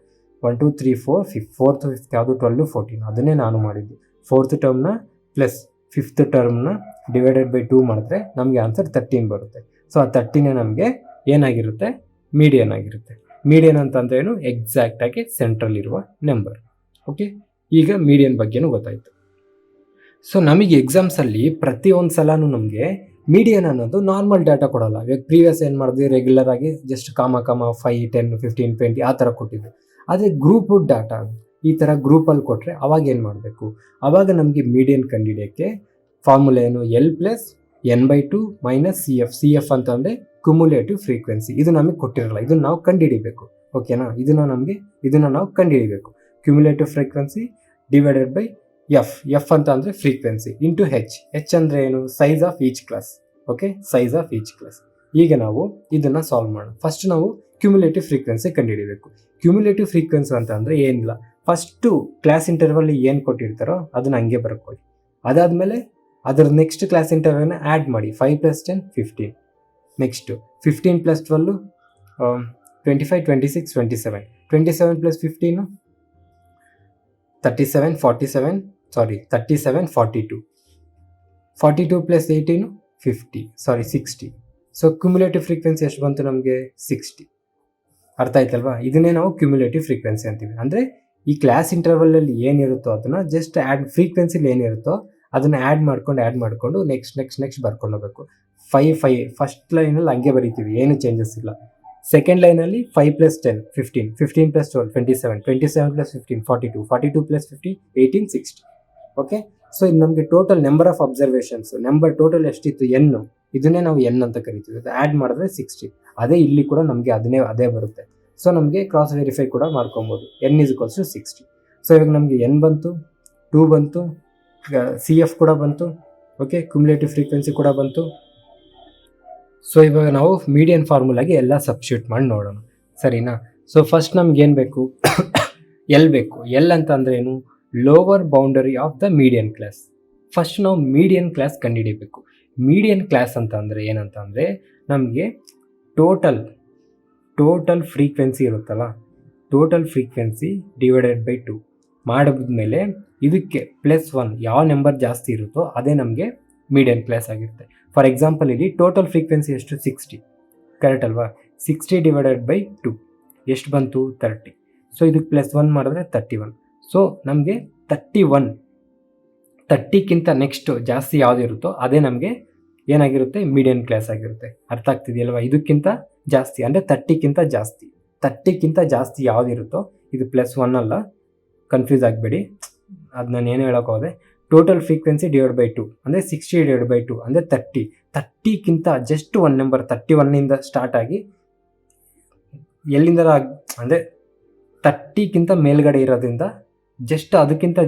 1, 2, 3, 4, 4th 5th ಯಾವುದು? 12, 14. ಅದನ್ನೇ ನಾನು ಮಾಡಿದ್ದು. 4th ಟರ್ಮ್ನ ಪ್ಲಸ್ 5th ಟರ್ಮ್ನ /2 ಮಾಡಿದ್ರೆ ನಮಗೆ ಆನ್ಸರ್ 13 ಬರುತ್ತೆ. ಸೊ ಆ 13 ನಮಗೆ ಏನಾಗಿರುತ್ತೆ? ಮೀಡಿಯನ್ ಆಗಿರುತ್ತೆ. ಮೀಡಿಯನ್ ಅಂತಂದ್ರೆ ಏನು? ಎಕ್ಸಾಕ್ಟಾಗಿ ಸೆಂಟ್ರಲ್ ಇರುವ ನಂಬರ್. ಓಕೆ, ಈಗ ಮೀಡಿಯನ್ ಬಗ್ಗೆನೂ ಗೊತ್ತಾಯಿತು. ಸೊ ನಮಗೆ ಎಕ್ಸಾಮ್ಸಲ್ಲಿ ಪ್ರತಿಯೊಂದು ಸಲನೂ ನಮಗೆ ಮೀಡಿಯನ್ ಅನ್ನೋದು ನಾರ್ಮಲ್ ಡಾಟಾ ಕೊಡೋಲ್ಲ. ಇವಾಗ ಪ್ರೀವಿಯಸ್ ಏನು ಮಾಡಿದ್ವಿ? ರೆಗ್ಯುಲರ್ ಆಗಿ ಜಸ್ಟ್ ಕಾಮ 5, 10, 15, 20 ಆ ಥರ ಕೊಟ್ಟಿದ್ವಿ. ಆದರೆ ಗ್ರೂಪ್ ಡಾಟಾ ಈ ಥರ ಗ್ರೂಪಲ್ಲಿ ಕೊಟ್ಟರೆ ಅವಾಗ ಏನು ಮಾಡಬೇಕು? ಆವಾಗ ನಮಗೆ ಮೀಡಿಯನ್ ಕಂಡುಹಿಡಿಯೋಕ್ಕೆ ಫಾರ್ಮುಲಾ ಏನು? L + n/2 - CF ಅಂತಂದರೆ ಕ್ಯುಮುಲೇಟಿವ್ ಫ್ರೀಕ್ವೆನ್ಸಿ. ಇದು ನಮಗೆ ಕೊಟ್ಟಿರಲ್ಲ, ಇದನ್ನು ನಾವು ಕಂಡುಹಿಡಿಬೇಕು. ಓಕೆನಾ? ಇದನ್ನು ನಾವು ಕಂಡುಹಿಡಿಬೇಕು. ಕ್ಯುಮುಲೇಟಿವ್ ಫ್ರೀಕ್ವೆನ್ಸಿ / F ಅಂತ ಅಂದರೆ ಫ್ರೀಕ್ವೆನ್ಸಿ ಇಂಟು H ಅಂದರೆ ಏನು? Size of each class. Okay, size of each class. ಈಗ ನಾವು ಇದನ್ನು ಸಾಲ್ವ್ ಮಾಡೋಣ. ಫಸ್ಟ್ ನಾವು ಕ್ಯುಮುಲೇಟಿವ್ ಫ್ರೀಕ್ವೆನ್ಸಿ ಕಂಡುಹಿಡಿಬೇಕು. ಕ್ಯುಮುಲೇಟಿವ್ ಫ್ರೀಕ್ವೆನ್ಸಿ ಅಂತ ಅಂದರೆ ಏನಿಲ್ಲ, ಫಸ್ಟು ಕ್ಲಾಸ್ ಇಂಟರ್ವಲ್ಲಿ ಏನು ಕೊಟ್ಟಿರ್ತಾರೋ ಅದನ್ನು ಹಂಗೆ ಬರ್ಕೊಳ್ಳಿ. ಅದಾದಮೇಲೆ ಅದರ ನೆಕ್ಸ್ಟ್ ಕ್ಲಾಸ್ ಇಂಟರ್ವಲ್ನ ಆ್ಯಡ್ ಮಾಡಿ. 5 + 10 15. ನೆಕ್ಸ್ಟು 15 + 12 25, 26, 27. 27 + 15 37, 42. 42 + 18 60. ಸೊ ಕ್ಯುಮುಲೇಟಿವ್ ಫ್ರೀಕ್ವೆನ್ಸಿ ಎಷ್ಟು ಬಂತು ನಮಗೆ? 60. ಅರ್ಥ ಆಯ್ತಲ್ವಾ? ಇದನ್ನೇ ನಾವು ಕ್ಯುಮುಲೇಟಿವ್ ಫ್ರೀಕ್ವೆನ್ಸಿ ಅಂತೀವಿ. ಅಂದರೆ ಈ ಕ್ಲಾಸ್ ಇಂಟರ್ವಲಲ್ಲಿ ಏನಿರುತ್ತೋ ಅದನ್ನು ಜಸ್ಟ್ ಫ್ರೀಕ್ವೆನ್ಸಿಲಿ ಏನಿರುತ್ತೋ ಅದನ್ನು ಆ್ಯಡ್ ಮಾಡಿಕೊಂಡು ನೆಕ್ಸ್ಟ್ ಬರ್ಕೊಂಡು ಹೋಗಬೇಕು. 5 ಫಸ್ಟ್ ಲೈನಲ್ಲಿ ಹಂಗೆ ಬರೀತೀವಿ, ಏನು ಚೇಂಜಸ್ ಇಲ್ಲ. ಸೆಕೆಂಡ್ ಲೈನಲ್ಲಿ 5 + 10 15, 15 + 12 27, 27 + 15 42, 42 + 15 18, 60. ಓಕೆ, ಸೊ ಇದು ನಮಗೆ total number of observations. Number total ಎಷ್ಟಿತ್ತು? n. ಇದನ್ನೇ ನಾವು n ಅಂತ ಕರಿತೀವಿ. ಅದು ಆ್ಯಡ್ ಮಾಡಿದ್ರೆ 60. ಅದೇ ಇಲ್ಲಿ ಕೂಡ ನಮಗೆ ಅದೇ ಬರುತ್ತೆ. ಸೊ ನಮಗೆ ಕ್ರಾಸ್ ವೆರಿಫೈ ಕೂಡ ಮಾಡ್ಕೊಬೋದು. n = 60. ಸೊ ಇವಾಗ ನಮಗೆ n ಬಂತು, 2 ಬಂತು, CF ಕೂಡ ಬಂತು. ಓಕೆ, ಕ್ಯುಮುಲೇಟಿವ್ ಫ್ರೀಕ್ವೆನ್ಸಿ ಕೂಡ ಬಂತು. ಸೊ ಇವಾಗ ನಾವು ಮೀಡಿಯನ್ ಫಾರ್ಮುಲಾಗೆ ಎಲ್ಲ ಸಬ್ಸ್ಟಿಟ್ಯೂಟ್ ಮಾಡಿ ನೋಡೋಣ, ಸರಿನಾ? ಸೊ ಫಸ್ಟ್ ನಮ್ಗೆ ಏನು ಬೇಕು? L ಬೇಕು. L ಅಂತ ಅಂದರೆ ಏನು? Lower boundary of the median class. First ನಾವು ಮೀಡಿಯನ್ ಕ್ಲಾಸ್ ಕಂಡುಹಿಡಿಬೇಕು. ಮೀಡಿಯನ್ ಕ್ಲಾಸ್ ಅಂತ ಅಂದರೆ ಏನಂತ ಅಂದರೆ ನಮಗೆ ಟೋಟಲ್ ಫ್ರೀಕ್ವೆನ್ಸಿ ಇರುತ್ತಲ್ಲ, ಟೋಟಲ್ ಫ್ರೀಕ್ವೆನ್ಸಿ /2 ಮಾಡಿದ್ಮೇಲೆ ಇದಕ್ಕೆ +1 ಯಾವ ನಂಬರ್ ಜಾಸ್ತಿ ಇರುತ್ತೋ ಅದೇ ನಮಗೆ ಮೀಡಿಯನ್ ಕ್ಲಾಸ್ ಆಗಿರುತ್ತೆ. ಫಾರ್ ಎಕ್ಸಾಂಪಲ್ ಇಲ್ಲಿ ಟೋಟಲ್ ಫ್ರೀಕ್ವೆನ್ಸಿ ಎಷ್ಟು? 60, ಕರೆಕ್ಟ್ ಅಲ್ವಾ? 60 / 2 ಎಷ್ಟು ಬಂತು? 30. ಸೊ ಇದಕ್ಕೆ +1 ಮಾಡಿದ್ರೆ 31. ಸೊ ನಮಗೆ 30ಕ್ಕಿಂತ ನೆಕ್ಸ್ಟ್ ಜಾಸ್ತಿ ಯಾವುದಿರುತ್ತೋ ಅದೇ ನಮಗೆ ಏನಾಗಿರುತ್ತೆ? ಮೀಡಿಯನ್ ಕ್ಲಾಸ್ ಆಗಿರುತ್ತೆ. ಅರ್ಥ ಆಗ್ತಿದೆಯಲ್ವಾ? ಇದಕ್ಕಿಂತ ಜಾಸ್ತಿ ಅಂದರೆ 30ಕ್ಕಿಂತ ಜಾಸ್ತಿ ಯಾವುದಿರುತ್ತೋ ಇದು +1 ಅಲ್ಲ, ಕನ್ಫ್ಯೂಸ್ ಆಗಬೇಡಿ. ಅದು ನಾನು ಏನು ಹೇಳೋಕೆ ಹೋದೆ? ಟೋಟಲ್ ಫ್ರೀಕ್ವೆನ್ಸಿ /2 ಅಂದರೆ 60 / 2 ಅಂದರೆ 30ಕ್ಕಿಂತ ಜಸ್ಟ್ ಒಂದು ನಂಬರ್ 31ಇಂದ ಸ್ಟಾರ್ಟ್ ಆಗಿ ಎಲ್ಲಿಂದ ಅಂದರೆ 30ಕ್ಕಿಂತ ಮೇಲ್ಗಡೆ ಇರೋದ್ರಿಂದ ಅದಕ್ಕಿಂತ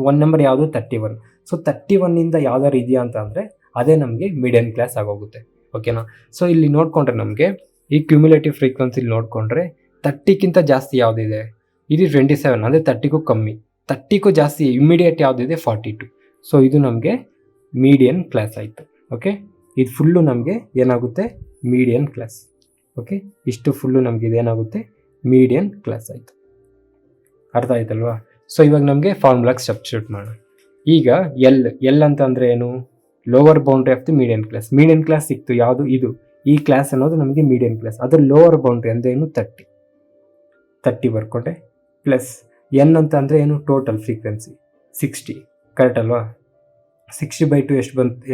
ಒಂದು ನಂಬರ್ ಯಾವುದು? 31. ಸೊ 31ಇಂದ ಯಾವ್ದಾರು ಇದೆಯಾ ಅಂತ ಅಂದರೆ ಅದೇ ನಮಗೆ ಮೀಡಿಯನ್ ಕ್ಲಾಸ್ ಆಗೋಗುತ್ತೆ. ಓಕೆನಾ? ಸೊ ಇಲ್ಲಿ ನೋಡಿಕೊಂಡ್ರೆ ನಮಗೆ ಈ ಕ್ಯುಮುಲೇಟಿವ್ ಫ್ರೀಕ್ವೆನ್ಸಿಲಿ ನೋಡಿಕೊಂಡ್ರೆ 30ಕ್ಕಿಂತ ಜಾಸ್ತಿ ಯಾವುದಿದೆ? ಇದು 27 ಅಂದರೆ 30ಕ್ಕೂ ಕಮ್ಮಿ. 30ಕ್ಕೂ ಜಾಸ್ತಿ ಇಮ್ಮಿಡಿಯೇಟ್ ಯಾವುದಿದೆ? 42. ಸೊ ಇದು ನಮಗೆ ಮೀಡಿಯನ್ ಕ್ಲಾಸ್ ಆಯಿತು. ಓಕೆ, ಇದು ಫುಲ್ಲು ನಮಗೆ ಏನಾಗುತ್ತೆ? Median class. ಓಕೆ, ಇಷ್ಟು ಫುಲ್ಲು ನಮಗೆ ಇದೇನಾಗುತ್ತೆ? ಮೀಡಿಯನ್ ಕ್ಲಾಸ್ ಆಯಿತು. ಅರ್ಥ ಆಯ್ತಲ್ವಾ? ಸೊ ಇವಾಗ ನಮಗೆ ಫಾರ್ಮುಲಾಗೆ ಸಬ್ಸ್ಟಿಟ್ಯೂಟ್ ಮಾಡೋಣ. ಈಗ ಎಲ್ ಅಂತ ಅಂದರೆ ಏನು, lower boundary of the median class. Median class ಸಿಕ್ತು ಯಾವುದು, ಇದು ಈ ಕ್ಲಾಸ್ ಅನ್ನೋದು ನಮಗೆ ಮೀಡಿಯನ್ ಕ್ಲಾಸ್. ಅದರ ಲೋವರ್ ಬೌಂಡ್ರಿ ಅಂದರೆ ಏನು, 30 ಬರ್ಕೊಂಡೆ. ಪ್ಲಸ್ ಎನ್ ಅಂತ ಅಂದರೆ ಏನು, ಟೋಟಲ್ ಫ್ರೀಕ್ವೆನ್ಸಿ 60, ಕರೆಕ್ಟ್ ಅಲ್ವಾ. 60/2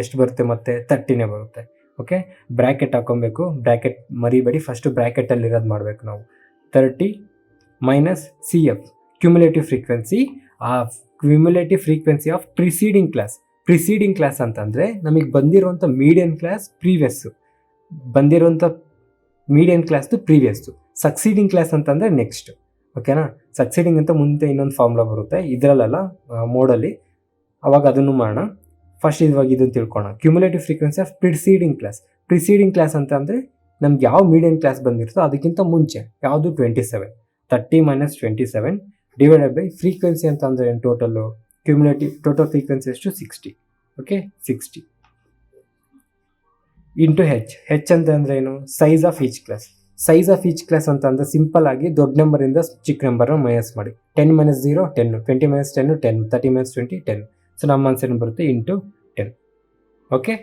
ಎಷ್ಟು ಬರುತ್ತೆ, ಮತ್ತೆ 30ನೇ ಬರುತ್ತೆ. ಓಕೆ, ಬ್ರ್ಯಾಕೆಟ್ ಹಾಕೊಬೇಕು. ಬ್ರ್ಯಾಕೆಟ್ ಮರಿಬೇಡಿ, ಫಸ್ಟು ಬ್ರ್ಯಾಕೆಟಲ್ಲಿರೋದು ಮಾಡಬೇಕು ನಾವು. 30 minus CF, cumulative frequency of preceding class ಅಂತಂದರೆ ನಮಗೆ ಬಂದಿರುವಂಥ median class previous, previous. Succeeding class ಅಂತಂದರೆ ನೆಕ್ಸ್ಟ್. ಓಕೆನಾ, ಸಕ್ಸೀಡಿಂಗ್ ಅಂತ ಮುಂದೆ ಇನ್ನೊಂದು ಫಾರ್ಮುಲಾ ಬರುತ್ತೆ, ಇದರಲ್ಲ ಮೋಡಲ್ಲಿ, ಅವಾಗ ಅದನ್ನು ಮಾಡೋಣ. ಫಸ್ಟ್ ಇವಾಗ ಇದನ್ನು ತಿಳ್ಕೊಳ್ಳೋಣ. Cumulative frequency of preceding class ಅಂತ ಅಂದರೆ ನಮ್ಗೆ ಯಾವ ಮೀಡಿಯನ್ ಕ್ಲಾಸ್ ಬಂದಿರುತ್ತೋ ಅದಕ್ಕಿಂತ ಮುಂಚೆ ಯಾವುದು, 27. 30 ಮೈನಸ್ 27 ಡಿವೈಡೆಡ್ ಬೈ ಫ್ರೀಕ್ವೆನ್ಸಿ ಅಂತ ಅಂದರೆ ಏನು, ಟೋಟಲ್ ಫ್ರೀಕ್ವೆನ್ಸಿ ಎಷ್ಟು, 60. ಓಕೆ, 60 ಇಂಟು ಹೆಚ್ ಅಂತ ಅಂದರೆ ಏನು, ಸೈಜ್ ಆಫ್ ಈಚ್ ಕ್ಲಾಸ್ ಅಂತ ಅಂದರೆ ಸಿಂಪಲ್ ಆಗಿ ದೊಡ್ಡ ನಂಬರಿಂದ ಚಿಕ್ಕ ನಂಬರ್ನ ಮೈನಸ್ ಮಾಡಿ. 10 ಮೈನಸ್ 0 10, 20 ಮೈನಸ್ 10 10, 30 ಮೈನಸ್ 20 10. ಸೊ ನಮ್ಮ ಆನ್ಸರ್ ಬರುತ್ತೆ ಇಂಟು 10. ಓಕೆ,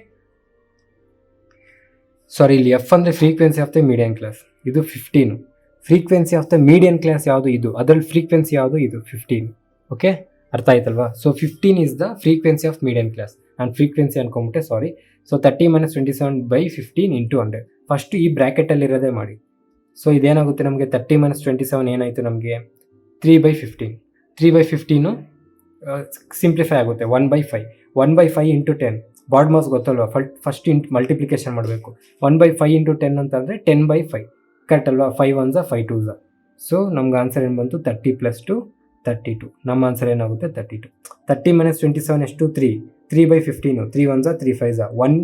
ಸಾರಿ, ಇಲ್ಲಿ ಎಫ್ ಅಂದರೆ frequency of the median class, ಇದು 15. Frequency of the median class ಯಾವುದು, ಇದು. ಅದರಲ್ಲಿ ಫ್ರೀಕ್ವೆನ್ಸಿ ಯಾವುದು, ಇದು 15. ಓಕೆ, ಅರ್ಥ ಆಯ್ತಲ್ವಾ. So 15 is the frequency of median class. ನಾನು ಫ್ರೀಕ್ವೆನ್ಸಿ ಅನ್ಕೊಂಬಿಟ್ಟೆ, sorry. So 30 minus 27/15 into 100. First ಈ ಬ್ರ್ಯಾಕೆಟಲ್ಲಿರೋದೇ ಮಾಡಿ. ಸೊ ಇದೇನಾಗುತ್ತೆ ನಮಗೆ, 30 ಮೈನಸ್ 27 ಏನಾಯಿತು ನಮಗೆ, 3/15. 3/15 ಸಿಂಪ್ಲಿಫೈ ಆಗುತ್ತೆ, 1/5 ಇಂಟು 10. ಬಾಡ್ ಮಾಸ್ ಗೊತ್ತಲ್ವಾ, ಫಸ್ಟ್ ಮಲ್ಟಿಪ್ಲಿಕೇಶನ್ ಮಾಡಬೇಕು. 1/5 ಇಂಟು 10 ಅಂತಂದರೆ 10/5, ಕರೆಕ್ಟ್ ಅಲ್ವಾ. 5 1s 5 2s. ಸೊ ನಮ್ಗೆ ಆನ್ಸರ್ ಏನು ಬಂತು, 30 + 2 32. ನಮ್ಮ ಆನ್ಸರ್ ಏನಾಗುತ್ತೆ, 32. 30 ಮೈನಸ್ 27 ಎಷ್ಟು, 3/15. 3 1s 3 5s 1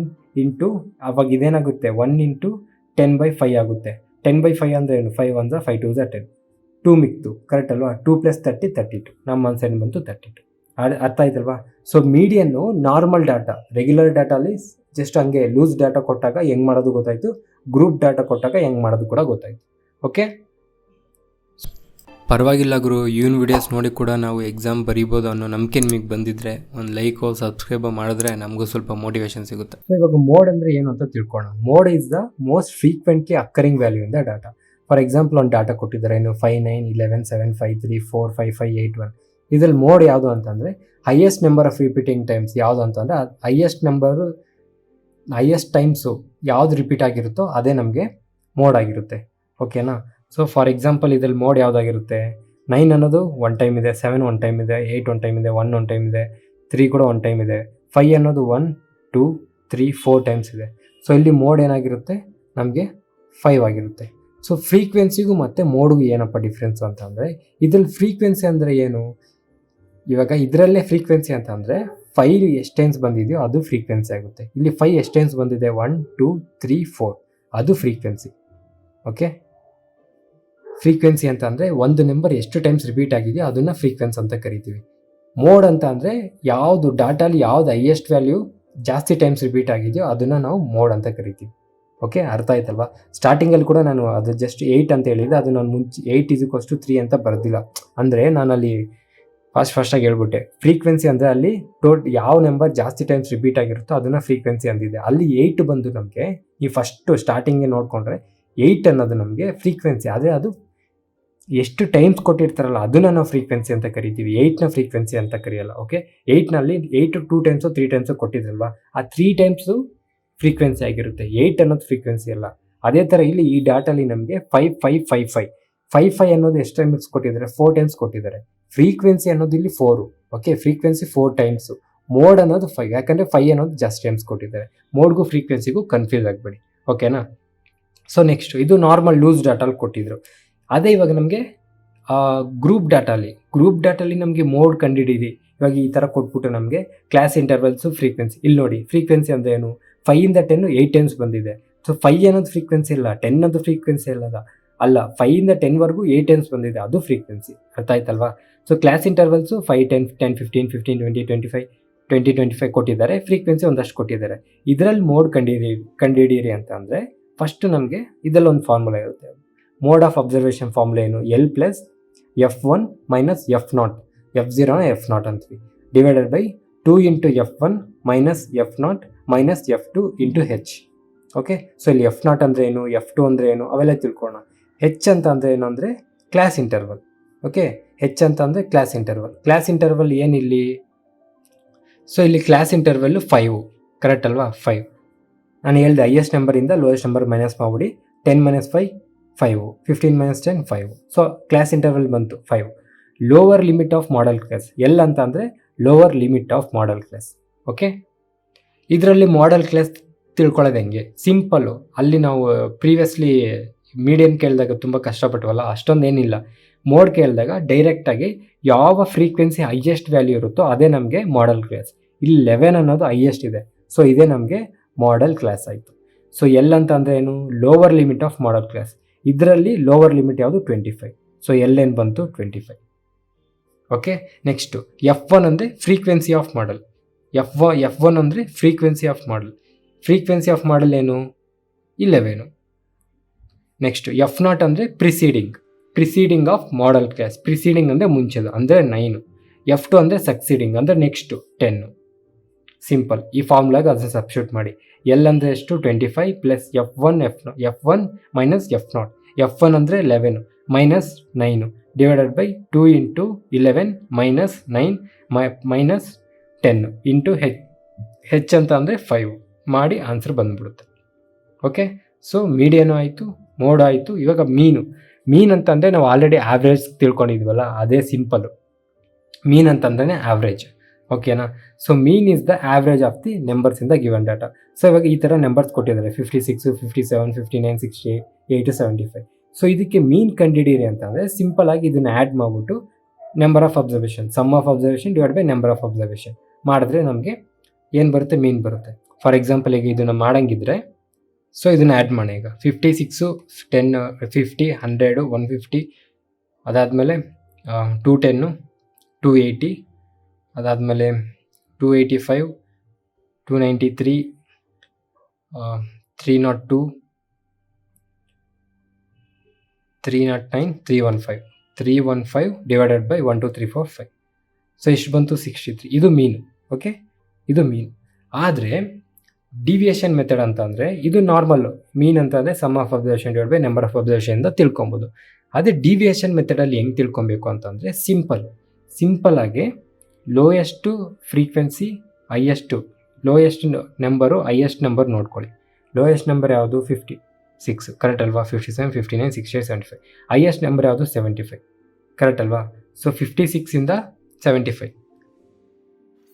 ಇಂಟು, ಅವಾಗ ಇದೇನಾಗುತ್ತೆ 1 ಇಂಟು 10/5 ಆಗುತ್ತೆ. 10/5 ಅಂದರೆ ಏನು, 5 1s 5 2s 10. 2 ಮಿಕ್ತು, ಕರೆಕ್ಟ್ ಅಲ್ವಾ. 2 + 30 32. ನಮ್ಮ ಆನ್ಸರ್ ಏನು ಬಂತು, 32. ಅರ್ಥ ಆಯ್ತಲ್ವಾ. ಸೊ ಮೀಡಿಯನ್ನು ನಾರ್ಮಲ್ ಡಾಟಾ, ರೆಗ್ಯುಲರ್ ಡಾಟಾಲಿ ಜಸ್ಟ್ ಹಂಗೆ ಲೂಸ್ ಡಾಟಾ ಕೊಟ್ಟಾಗ ಹೆಂಗೆ ಮಾಡೋದು ಗೊತ್ತಾಯಿತು, ಗ್ರೂಪ್ ಡಾಟಾ ಕೊಟ್ಟಾಗ ಹೆಂಗೆ ಮಾಡೋದು ಕೂಡ ಗೊತ್ತಾಯಿತು. ಓಕೆ, ಪರವಾಗಿಲ್ಲ ಗುರು, ಇವನ್ ವಿಡಿಯೋಸ್ ನೋಡಿ ಕೂಡ ನಾವು ಎಕ್ಸಾಮ್ ಬರೀಬೋದು ಅನ್ನೋ ನಂಬಿಕೆ ನಿಮಗೆ ಬಂದಿದ್ರೆ ಒಂದು ಲೈಕು ಸಬ್ಸ್ಕ್ರೈಬ್ ಮಾಡಿದ್ರೆ ನಮಗೂ ಸ್ವಲ್ಪ ಮೋಟಿವೇಶನ್ ಸಿಗುತ್ತೆ. ಇವಾಗ ಮೋಡ್ ಅಂದರೆ ಏನು ಅಂತ ತಿಳ್ಕೊಳ್ಳೋಣ. Mode is the most frequently occurring value in the data. For example ಒಂದು ಡಾಟಾ ಕೊಟ್ಟಿದ್ದಾರೆ, ಏನು 5 9 11 7 5 3 4 5 5 8 1. ಇದ್ರಲ್ಲಿ ಮೋಡ್ ಯಾವುದು ಅಂತಂದರೆ highest number of repeating times ಯಾವುದು ಅಂತಂದರೆ ಹೈಯೆಸ್ಟ್ ಟೈಮ್ಸು ಯಾವುದು ರಿಪೀಟ್ ಆಗಿರುತ್ತೋ ಅದೇ ನಮಗೆ ಮೋಡ್ ಆಗಿರುತ್ತೆ. ಓಕೆನಾ. ಸೊ ಫಾರ್ ಎಕ್ಸಾಂಪಲ್ ಇದ್ರಲ್ಲಿ ಮೋಡ್ ಯಾವುದಾಗಿರುತ್ತೆ, 9 ಅನ್ನೋದು 1 ಟೈಮ್ ಇದೆ, 7 1 ಟೈಮ್ ಇದೆ, 8 1 ಟೈಮ್ ಇದೆ, 1 1 ಟೈಮ್ ಇದೆ, 3 ಕೂಡ 1 ಟೈಮ್ ಇದೆ, 5 ಅನ್ನೋದು 1 2 3 4 ಟೈಮ್ಸ್ ಇದೆ. ಸೊ ಇಲ್ಲಿ ಮೋಡ್ ಏನಾಗಿರುತ್ತೆ ನಮಗೆ 5 ಆಗಿರುತ್ತೆ. ಸೊ ಫ್ರೀಕ್ವೆನ್ಸಿಗೂ ಮತ್ತು ಮೋಡ್ಗೂ ಏನಪ್ಪ ಡಿಫ್ರೆನ್ಸ್ ಅಂತಂದರೆ, ಇದ್ರಲ್ಲಿ ಫ್ರೀಕ್ವೆನ್ಸಿ ಅಂದರೆ ಏನು, ಇವಾಗ ಇದರಲ್ಲೇ ಫ್ರೀಕ್ವೆನ್ಸಿ ಅಂತ ಅಂದರೆ 5 ಎಷ್ಟು ಟೈಮ್ಸ್ ಬಂದಿದೆಯೋ ಅದು ಫ್ರೀಕ್ವೆನ್ಸಿ ಆಗುತ್ತೆ. ಇಲ್ಲಿ 5 ಎಷ್ಟು ಟೈಮ್ಸ್ ಬಂದಿದೆ, 1 2 3 4, ಅದು ಫ್ರೀಕ್ವೆನ್ಸಿ. ಓಕೆ, ಫ್ರೀಕ್ವೆನ್ಸಿ ಅಂತ ಅಂದರೆ ಒಂದು ನಂಬರ್ ಎಷ್ಟು ಟೈಮ್ಸ್ ರಿಪೀಟ್ ಆಗಿದೆಯೋ ಅದನ್ನು ಫ್ರೀಕ್ವೆನ್ಸಿ ಅಂತ ಕರಿತೀವಿ. ಮೋಡ್ ಅಂತ ಅಂದರೆ ಯಾವುದು ಡಾಟಾಲಿ ಯಾವುದು ಹೈಯೆಸ್ಟ್ ವ್ಯಾಲ್ಯೂ ಜಾಸ್ತಿ ಟೈಮ್ಸ್ ರಿಪೀಟ್ ಆಗಿದೆಯೋ ಅದನ್ನು ನಾವು ಮೋಡ್ ಅಂತ ಕರಿತೀವಿ. ಓಕೆ, ಅರ್ಥ ಆಯ್ತಲ್ವಾ. ಸ್ಟಾರ್ಟಿಂಗಲ್ಲಿ ಕೂಡ ನಾನು ಅದು ಜಸ್ಟ್ 8 ಅಂತ ಹೇಳಿದೆ, ಅದು ನಾನು ಮುಂಚೆ 8 = 3 ಅಂತ ಬರೆದಿಲ್ಲ. ಅಂದರೆ ನಾನು ಅಲ್ಲಿ ಫಸ್ಟಾಗಿ ಹೇಳ್ಬಿಟ್ಟೆ. ಫ್ರೀಕ್ವೆನ್ಸಿ ಅಂದರೆ ಅಲ್ಲಿ ಯಾವ ನಂಬರ್ ಜಾಸ್ತಿ ಟೈಮ್ಸ್ ರಿಪೀಟ್ ಆಗಿರುತ್ತೋ ಅದನ್ನು ಫ್ರೀಕ್ವೆನ್ಸಿ ಅಂದಿದೆ. ಅಲ್ಲಿ 8 ಬಂದು ನಮಗೆ ಈ ಫಸ್ಟು ಸ್ಟಾರ್ಟಿಂಗ್ಗೆ ನೋಡಿಕೊಂಡ್ರೆ 8 ಅನ್ನೋದು ನಮಗೆ ಫ್ರೀಕ್ವೆನ್ಸಿ. ಆದರೆ ಅದು ಎಷ್ಟು ಟೈಮ್ಸ್ ಕೊಟ್ಟಿರ್ತಾರಲ್ಲ ಅದನ್ನು ನಾವು ಫ್ರೀಕ್ವೆನ್ಸಿ ಅಂತ ಕರಿತೀವಿ, 8ನ ಫ್ರೀಕ್ವೆನ್ಸಿ ಅಂತ ಕರೆಯಲ್ಲ. ಓಕೆ, 8ನಲ್ಲಿ 8 2 ಟೈಮ್ಸು 3 ಟೈಮ್ಸು ಕೊಟ್ಟಿದ್ರಲ್ವಾ, ಆ 3 ಟೈಮ್ಸು ಫ್ರೀಕ್ವೆನ್ಸಿ ಆಗಿರುತ್ತೆ, 8 ಅನ್ನೋದು ಫ್ರೀಕ್ವೆನ್ಸಿ ಅಲ್ಲ. ಅದೇ ಥರ ಇಲ್ಲಿ ಈ ಡಾಟಲ್ಲಿ ನಮಗೆ 5 5 5 5 5 5 ಅನ್ನೋದು ಎಷ್ಟು ಟೈಮ್ಸ್ ಕೊಟ್ಟಿದ್ದಾರೆ, 4 ಟೈಮ್ಸ್ ಕೊಟ್ಟಿದ್ದಾರೆ. ಫ್ರೀಕ್ವೆನ್ಸಿ ಅನ್ನೋದು ಇಲ್ಲಿ 4. Okay, frequency 4 times. ಮೋಡ್ ಅನ್ನೋದು 5, ಯಾಕಂದರೆ 5 ಅನ್ನೋದು ಜಾಸ್ತಿ ಟೈಮ್ಸ್ ಕೊಟ್ಟಿದ್ದಾರೆ. ಮೋಡ್ಗೂ ಫ್ರೀಕ್ವೆನ್ಸಿಗೂ ಕನ್ಫ್ಯೂಸ್ ಆಗಬೇಡಿ. ಓಕೆನಾ. ಸೊ ನೆಕ್ಸ್ಟು ಇದು ನಾರ್ಮಲ್ ಲೂಸ್ ಡಾಟಲ್ಲಿ ಕೊಟ್ಟಿದ್ರು. ಅದೇ ಇವಾಗ ನಮಗೆ ಗ್ರೂಪ್ ಡಾಟಾಲಿ ನಮಗೆ ಮೋಡ್ ಕಂಡುಹಿಡೀರಿ. ಇವಾಗ ಈ ಥರ ಕೊಟ್ಬಿಟ್ಟು ನಮಗೆ ಕ್ಲಾಸ್ ಇಂಟರ್ವಲ್ಸು ಫ್ರೀಕ್ವೆನ್ಸಿ, ಇಲ್ಲಿ ನೋಡಿ ಫ್ರೀಕ್ವೆನ್ಸಿ ಅಂದರೆ ಏನು, 5 ಇಂದ 10 8 ಟೈಮ್ಸ್ ಬಂದಿದೆ. ಸೊ 5 ಅನ್ನೋದು ಫ್ರೀಕ್ವೆನ್ಸಿ ಇಲ್ಲ, 10 ಅನ್ನೋದು ಫ್ರೀಕ್ವೆನ್ಸಿ ಅಲ್ಲ 5 ಇಂದ 10ವರೆಗೂ 8 ಟೈಮ್ಸ್ ಬಂದಿದೆ, ಅದು ಫ್ರೀಕ್ವೆನ್ಸಿ. ಅರ್ಥ ಆಯ್ತಲ್ವಾ. ಸೊ ಕ್ಲಾಸ್ ಇಂಟರ್ವಲ್ಸು 5 10 10 15 15 20 25 20 25 ಕೊಟ್ಟಿದ್ದಾರೆ, ಫ್ರೀಕ್ವೆನ್ಸಿ ಒಂದಷ್ಟು ಕೊಟ್ಟಿದ್ದಾರೆ. ಇದರಲ್ಲಿ ಮೋಡ್ ಕಂಡುಹಿಡೀರಿ ಅಂತ ಅಂದರೆ ಫಸ್ಟ್ ನಮಗೆ ಇದರಲ್ಲಿ ಒಂದು ಫಾರ್ಮುಲಾ ಇರುತ್ತೆ. ಮೋಡ್ ಆಫ್ ಅಬ್ಸರ್ವೇಷನ್ ಫಾರ್ಮುಲಾ ಏನು, L + F1 - F0. F0 F0 ಅಂತೀವಿ, divided by 2 into F1 minus F0 minus F2 into H. Okay, so ಇಲ್ಲಿ F0 ಅಂದರೆ ಏನು, F2 ಅಂದರೆ ಏನು ಅವೆಲ್ಲ ತಿಳ್ಕೊಳ್ಳೋಣ. H ಅಂತ ಅಂದರೆ ಏನು ಅಂದರೆ ಕ್ಲಾಸ್ ಇಂಟರ್ವಲ್. ಓಕೆ, H ಅಂತ ಅಂದರೆ ಕ್ಲಾಸ್ ಇಂಟರ್ವಲ್. ಕ್ಲಾಸ್ ಇಂಟರ್ವಲ್ ಏನಿಲ್ಲಿ, ಸೊ ಇಲ್ಲಿ ಕ್ಲಾಸ್ ಇಂಟರ್ವಲ್ಲು 5, ಕರೆಕ್ಟ್ ಅಲ್ವಾ? 5 ನಾನು ಹೇಳಿದೆ, ಹೈಯೆಸ್ಟ್ ನಂಬರಿಂದ ಲೋಯೆಸ್ಟ್ ನಂಬರ್ ಮೈನಸ್ ಮಾಡಿಬಿಡಿ. 10 minus 5 5, 15 minus 10 5. So class interval ಬಂತು 5. Lower limit of model class L ಅಂತ ಅಂದರೆ lower limit of model class. Okay, ಇದರಲ್ಲಿ ಮಾಡೆಲ್ ಕ್ಲಾಸ್ ತಿಳ್ಕೊಳ್ಳೋದು ಹೆಂಗೆ, ಸಿಂಪಲ್ಲು. ಅಲ್ಲಿ ನಾವು ಪ್ರೀವಿಯಸ್ಲಿ ಮೀಡಿಯನ್ ಕೇಳಿದಾಗ ತುಂಬ ಕಷ್ಟಪಟ್ಟವಲ್ಲ, ಅಷ್ಟೊಂದೇನಿಲ್ಲ. ಮೋಡ್ ಕೇಳಿದಾಗ ಡೈರೆಕ್ಟಾಗಿ ಯಾವ ಫ್ರೀಕ್ವೆನ್ಸಿ ಹೈಯೆಸ್ಟ್ ವ್ಯಾಲ್ಯೂ ಇರುತ್ತೋ ಅದೇ ನಮಗೆ ಮಾಡೆಲ್ ಕ್ಲಾಸ್. ಇಲ್ಲಿ 11 ಅನ್ನೋದು ಹೈಯೆಸ್ಟ್ ಇದೆ, ಸೊ ಇದೇ ನಮಗೆ ಮಾಡೆಲ್ ಕ್ಲಾಸ್ ಆಯಿತು. ಸೊ ಎಲ್ ಅಂತ ಅಂದರೆ ಏನು, lower limit of model class. ಇದರಲ್ಲಿ ಲೋವರ್ ಲಿಮಿಟ್ ಯಾವುದು 25, ಸೊ ಎಲ್ ಏನು ಬಂತು 25. ಓಕೆ, ನೆಕ್ಸ್ಟು F1 ಅಂದರೆ ಫ್ರೀಕ್ವೆನ್ಸಿ ಆಫ್ ಮಾಡೆಲ್. F1 ಅಂದರೆ frequency of model. Frequency of model ಏನು, 11. ನೆಕ್ಸ್ಟು F0 ಅಂದರೆ preceding of model class. Preceding ಅಂದರೆ ಮುಂಚೆದು ಅಂದರೆ 9. F2 ಅಂದರೆ ಸಕ್ಸೀಡಿಂಗ್ ಅಂದರೆ ನೆಕ್ಸ್ಟು 10. ಸಿಂಪಲ್, ಈ ಫಾರ್ಮುಲಾಗೆ ಅದನ್ನು ಸಬ್ಸ್ಟಿಟ್ಯೂಟ್ ಮಾಡಿ. ಎಲ್ ಅಂದರೆ ಎಷ್ಟು 25 plus F1 minus F0. F1 ಅಂದರೆ 11 minus 9 divided by 2 into 11 minus 9 minus 10 into H ಅಂತ ಅಂದರೆ 5 ಮಾಡಿ ಆನ್ಸರ್ ಬಂದುಬಿಡುತ್ತೆ. ಓಕೆ, ಸೊ ಮೀಡಿಯನು ಆಯಿತು, ಮೋಡ್ ಆಯಿತು. ಇವಾಗ ಮೀನ್ ಅಂತಂದರೆ ನಾವು ಆಲ್ರೆಡಿ ಆವ್ರೇಜ್ ತಿಳ್ಕೊಂಡಿದ್ವಲ್ಲ, ಅದೇ ಸಿಂಪಲ್ಲು. ಮೀನ್ ಅಂತಂದ್ರೆ ಆವ್ರೇಜ್. ಓಕೆನಾ, so mean is the average of the numbers in the given data. So ಇವಾಗ ಈ ಥರ ನಂಬರ್ಸ್ ಕೊಟ್ಟಿದ್ದಾರೆ, 56, 57, 59, 68, 75. ಸೊ ಇದಕ್ಕೆ ಮೀನ್ ಕಂಡುಹಿಡೀರಿ ಅಂತಂದರೆ ಸಿಂಪಲ್ ಆಗಿ ಇದನ್ನು ಆ್ಯಡ್ ಮಾಡಿಬಿಟ್ಟು number of observation, sum of observation divide by number of observation ಮಾಡಿದ್ರೆ ನಮಗೆ ಏನು ಬರುತ್ತೆ, ಮೀನ್ ಬರುತ್ತೆ. ಫಾರ್ ಎಕ್ಸಾಂಪಲ್ ಈಗ ಇದನ್ನು ಮಾಡೋಂಗಿದ್ರೆ, ಸೊ ಇದನ್ನು ಆ್ಯಡ್ ಮಾಡಿ. ಈಗ 56, 10, 50, 100, 150, ಅದಾದಮೇಲೆ 210, 280, ಅದಾದಮೇಲೆ 285, 293, 302, 309, 315 ಡಿವೈಡೆಡ್ ಬೈ 1 2 3 4 5. ಸೊ ಇಷ್ಟು ಬಂತು 63. ಇದು ಮೀನು. ಓಕೆ, ಇದು ಮೀನು. ಆದರೆ ಡಿವಿಯೇಷನ್ ಮೆಥಡ್ ಅಂತ ಅಂದರೆ ಇದು ನಾರ್ಮಲ್ಲು. ಮೀನ್ ಅಂತಂದರೆ sum of observation divide by number of observation ಅಂತ ತಿಳ್ಕೊಬೋದು. ಅದೇ ಡಿವಿಯೇಷನ್ ಮೆಥಡಲ್ಲಿ ಹೆಂಗೆ ತಿಳ್ಕೊಬೇಕು ಅಂತಂದರೆ ಸಿಂಪಲ್ಲಾಗಿ lowest frequency lowest number highest number ನೋಡ್ಕೊಳ್ಳಿ. ಲೋಯೆಸ್ಟ್ ನಂಬರ್ ಯಾವುದು 56, ಕರೆಕ್ಟ್ ಅಲ್ವಾ? 57, 59, 68, 75. ಹೈಯೆಸ್ಟ್ ನಂಬರ್ ಯಾವುದು 75, ಕರೆಕ್ಟ್ ಅಲ್ವಾ? ಸೊ 56ಇಂದ 75.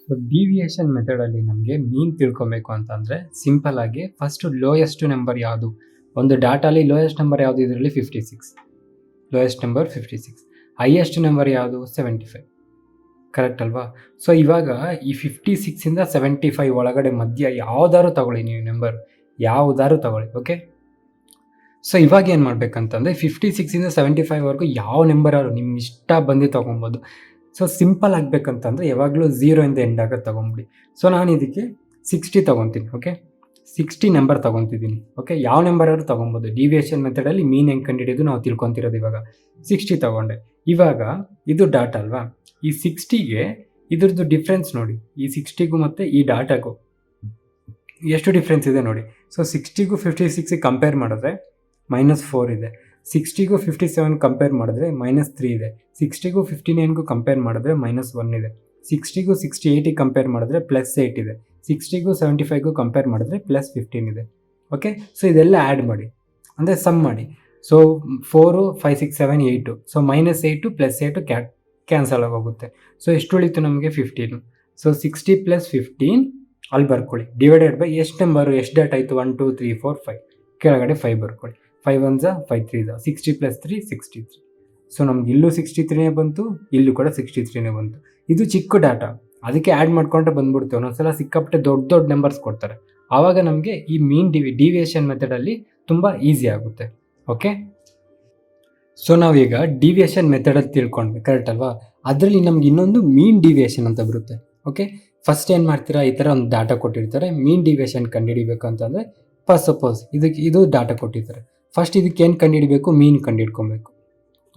ಸೊ ಡಿವಿಯೇಷನ್ ಮೆಥಡಲ್ಲಿ ನಮಗೆ ಮೀನ್ ತಿಳ್ಕೊಬೇಕು ಅಂತಂದರೆ ಸಿಂಪಲ್ಲಾಗಿ ಫಸ್ಟು ಲೋಯೆಸ್ಟ್ ನಂಬರ್ ಯಾವುದು, ಒಂದು ಡಾಟಾಲಿ ಲೋಯೆಸ್ಟ್ ನಂಬರ್ ಯಾವುದು, ಇದರಲ್ಲಿ 56, ಲೋಯೆಸ್ಟ್ ನಂಬರ್ 56. ಹೈಯೆಸ್ಟ್ ನಂಬರ್ ಯಾವುದು 75, ಕರೆಕ್ಟ್ ಅಲ್ವಾ? ಸೊ ಇವಾಗ ಈ 56ಇಂದ 75 ಒಳಗಡೆ ಮಧ್ಯ ಯಾವುದಾದ್ರು ತಗೊಳ್ಳಿ, ನೀವು ನಂಬರ್ ಯಾವುದಾದ್ರು ತಗೊಳ್ಳಿ. ಓಕೆ, ಸೊ ಇವಾಗ ಏನು ಮಾಡಬೇಕಂತಂದರೆ 56ಇಂದ 75ವರೆಗೂ ಯಾವ ನಂಬರ್ ಯಾರು ನಿಮ್ಗೆ ಇಷ್ಟ ಬಂದು ತೊಗೊಬೋದು. ಸೊ ಸಿಂಪಲ್ ಆಗಬೇಕಂತಂದರೆ ಯಾವಾಗಲೂ 0 ಇಂದ ಎಂಡ್ ಆಗೋದು ತೊಗೊಂಬಿಡಿ. ಸೊ ನಾನು ಇದಕ್ಕೆ 60 ತೊಗೊತೀನಿ. ಓಕೆ, 60 ನಂಬರ್ ತೊಗೊತಿದ್ದೀನಿ. ಓಕೆ, ಯಾವ ನಂಬರ್ ಯಾರು ತೊಗೊಬೋದು. ಡಿವಿಯೇಷನ್ ಮೆಥಡಲ್ಲಿ ಮೀನ್ ಹೆಂಗೆ ಕಂಡುಹಿಡಿಯೋದು ನಾವು ತಿಳ್ಕೊತಿರೋದು. ಇವಾಗ 60 ತೊಗೊಂಡೆ. ಇವಾಗ ಇದು ಡಾಟಾ ಅಲ್ವಾ, ಈ 60ಗೆ ಇದ್ರದ್ದು ಡಿಫ್ರೆನ್ಸ್ ನೋಡಿ. ಈ 60ಗೂ ಮತ್ತು ಈ ಡಾಟಾಗೂ ಎಷ್ಟು ಡಿಫ್ರೆನ್ಸ್ ಇದೆ ನೋಡಿ. ಸೊ 60ಗೂ 56ಗೆ ಕಂಪೇರ್ ಮಾಡಿದ್ರೆ -4 ಇದೆ. 60ಗೂ 57 ಕಂಪೇರ್ ಮಾಡಿದ್ರೆ -3 ಇದೆ. 60ಗೂ 59ಗೂ ಕಂಪೇರ್ ಮಾಡಿದ್ರೆ -1 ಇದೆ. 60ಗೂ 68ಗೆ ಕಂಪೇರ್ ಮಾಡಿದ್ರೆ +8 ಇದೆ. 60ಗೂ 75ಗೂ ಕಂಪೇರ್ ಮಾಡಿದ್ರೆ +15 ಇದೆ. ಓಕೆ, ಸೊ ಇದೆಲ್ಲ ಆ್ಯಡ್ ಮಾಡಿ, ಅಂದರೆ ಸಮ್ ಮಾಡಿ. ಸೊ 4, 5, 6, 7, 8. ಸೊ -8 +8 ಕ್ಯಾನ್ಸಲ್ ಆಗೋಗುತ್ತೆ. ಸೊ ಎಷ್ಟು ಉಳಿತು ನಮಗೆ 15. ಸೊ 60 + 15 ಅಲ್ಲಿ ಬರ್ಕೊಳ್ಳಿ, ಡಿವೈಡೆಡ್ ಬೈ ಎಷ್ಟು ನಂಬರು, ಎಷ್ಟು ಡಾಟಾ ಆಯಿತು, 1 2 3 4 5, ಕೆಳಗಡೆ 5 ಬರ್ಕೊಳ್ಳಿ. 5 1 5 3 60 + 3 63. ಸೊ ನಮ್ಗೆ ಇಲ್ಲೂ 63ನೇ ಬಂತು, ಇಲ್ಲೂ ಕೂಡ 63ನೇ ಬಂತು. ಇದು ಚಿಕ್ಕ ಡಾಟಾ, ಅದಕ್ಕೆ ಆ್ಯಡ್ ಮಾಡ್ಕೊಂಡ್ರೆ ಬಂದ್ಬಿಡ್ತೇವೆ. ಒಂದೊಂದ್ಸಲ ಸಿಕ್ಕಾಪಟ್ಟೆ ದೊಡ್ಡ ನಂಬರ್ಸ್ ಕೊಡ್ತಾರೆ, ಆವಾಗ ನಮಗೆ ಈ ಮೀನ್ ಡಿವಿಯೇಷನ್ ಮೆಥಡಲ್ಲಿ ತುಂಬ ಈಸಿ ಆಗುತ್ತೆ. ಓಕೆ, ಸೊ ನಾವೀಗ ಡಿವಿಯೇಷನ್ ಮೆಥಡಲ್ಲಿ ತಿಳ್ಕೊಂಡ್ವಿ, ಕರೆಕ್ಟ್ ಅಲ್ವಾ? ಅದರಲ್ಲಿ ನಮ್ಗೆ ಇನ್ನೊಂದು ಮೀನ್ ಡಿವಿಯೇಷನ್ ಅಂತ ಬರುತ್ತೆ. ಓಕೆ, ಫಸ್ಟ್ ಏನು ಮಾಡ್ತೀರಾ, ಈ ಥರ ಒಂದು ಡಾಟಾ ಕೊಟ್ಟಿರ್ತಾರೆ, ಮೀನ್ ಡಿವಿಯೇಷನ್ ಕಂಡುಹಿಡಿಬೇಕು ಅಂತಂದರೆ ಸಪೋಸ್ ಇದು ಡಾಟಾ ಕೊಟ್ಟಿರ್ತಾರೆ. ಫಸ್ಟ್ ಇದಕ್ಕೆ ಏನು ಕಂಡುಹಿಡಬೇಕು, ಮೀನ್ ಕಂಡುಹಿಡ್ಕೊಬೇಕು.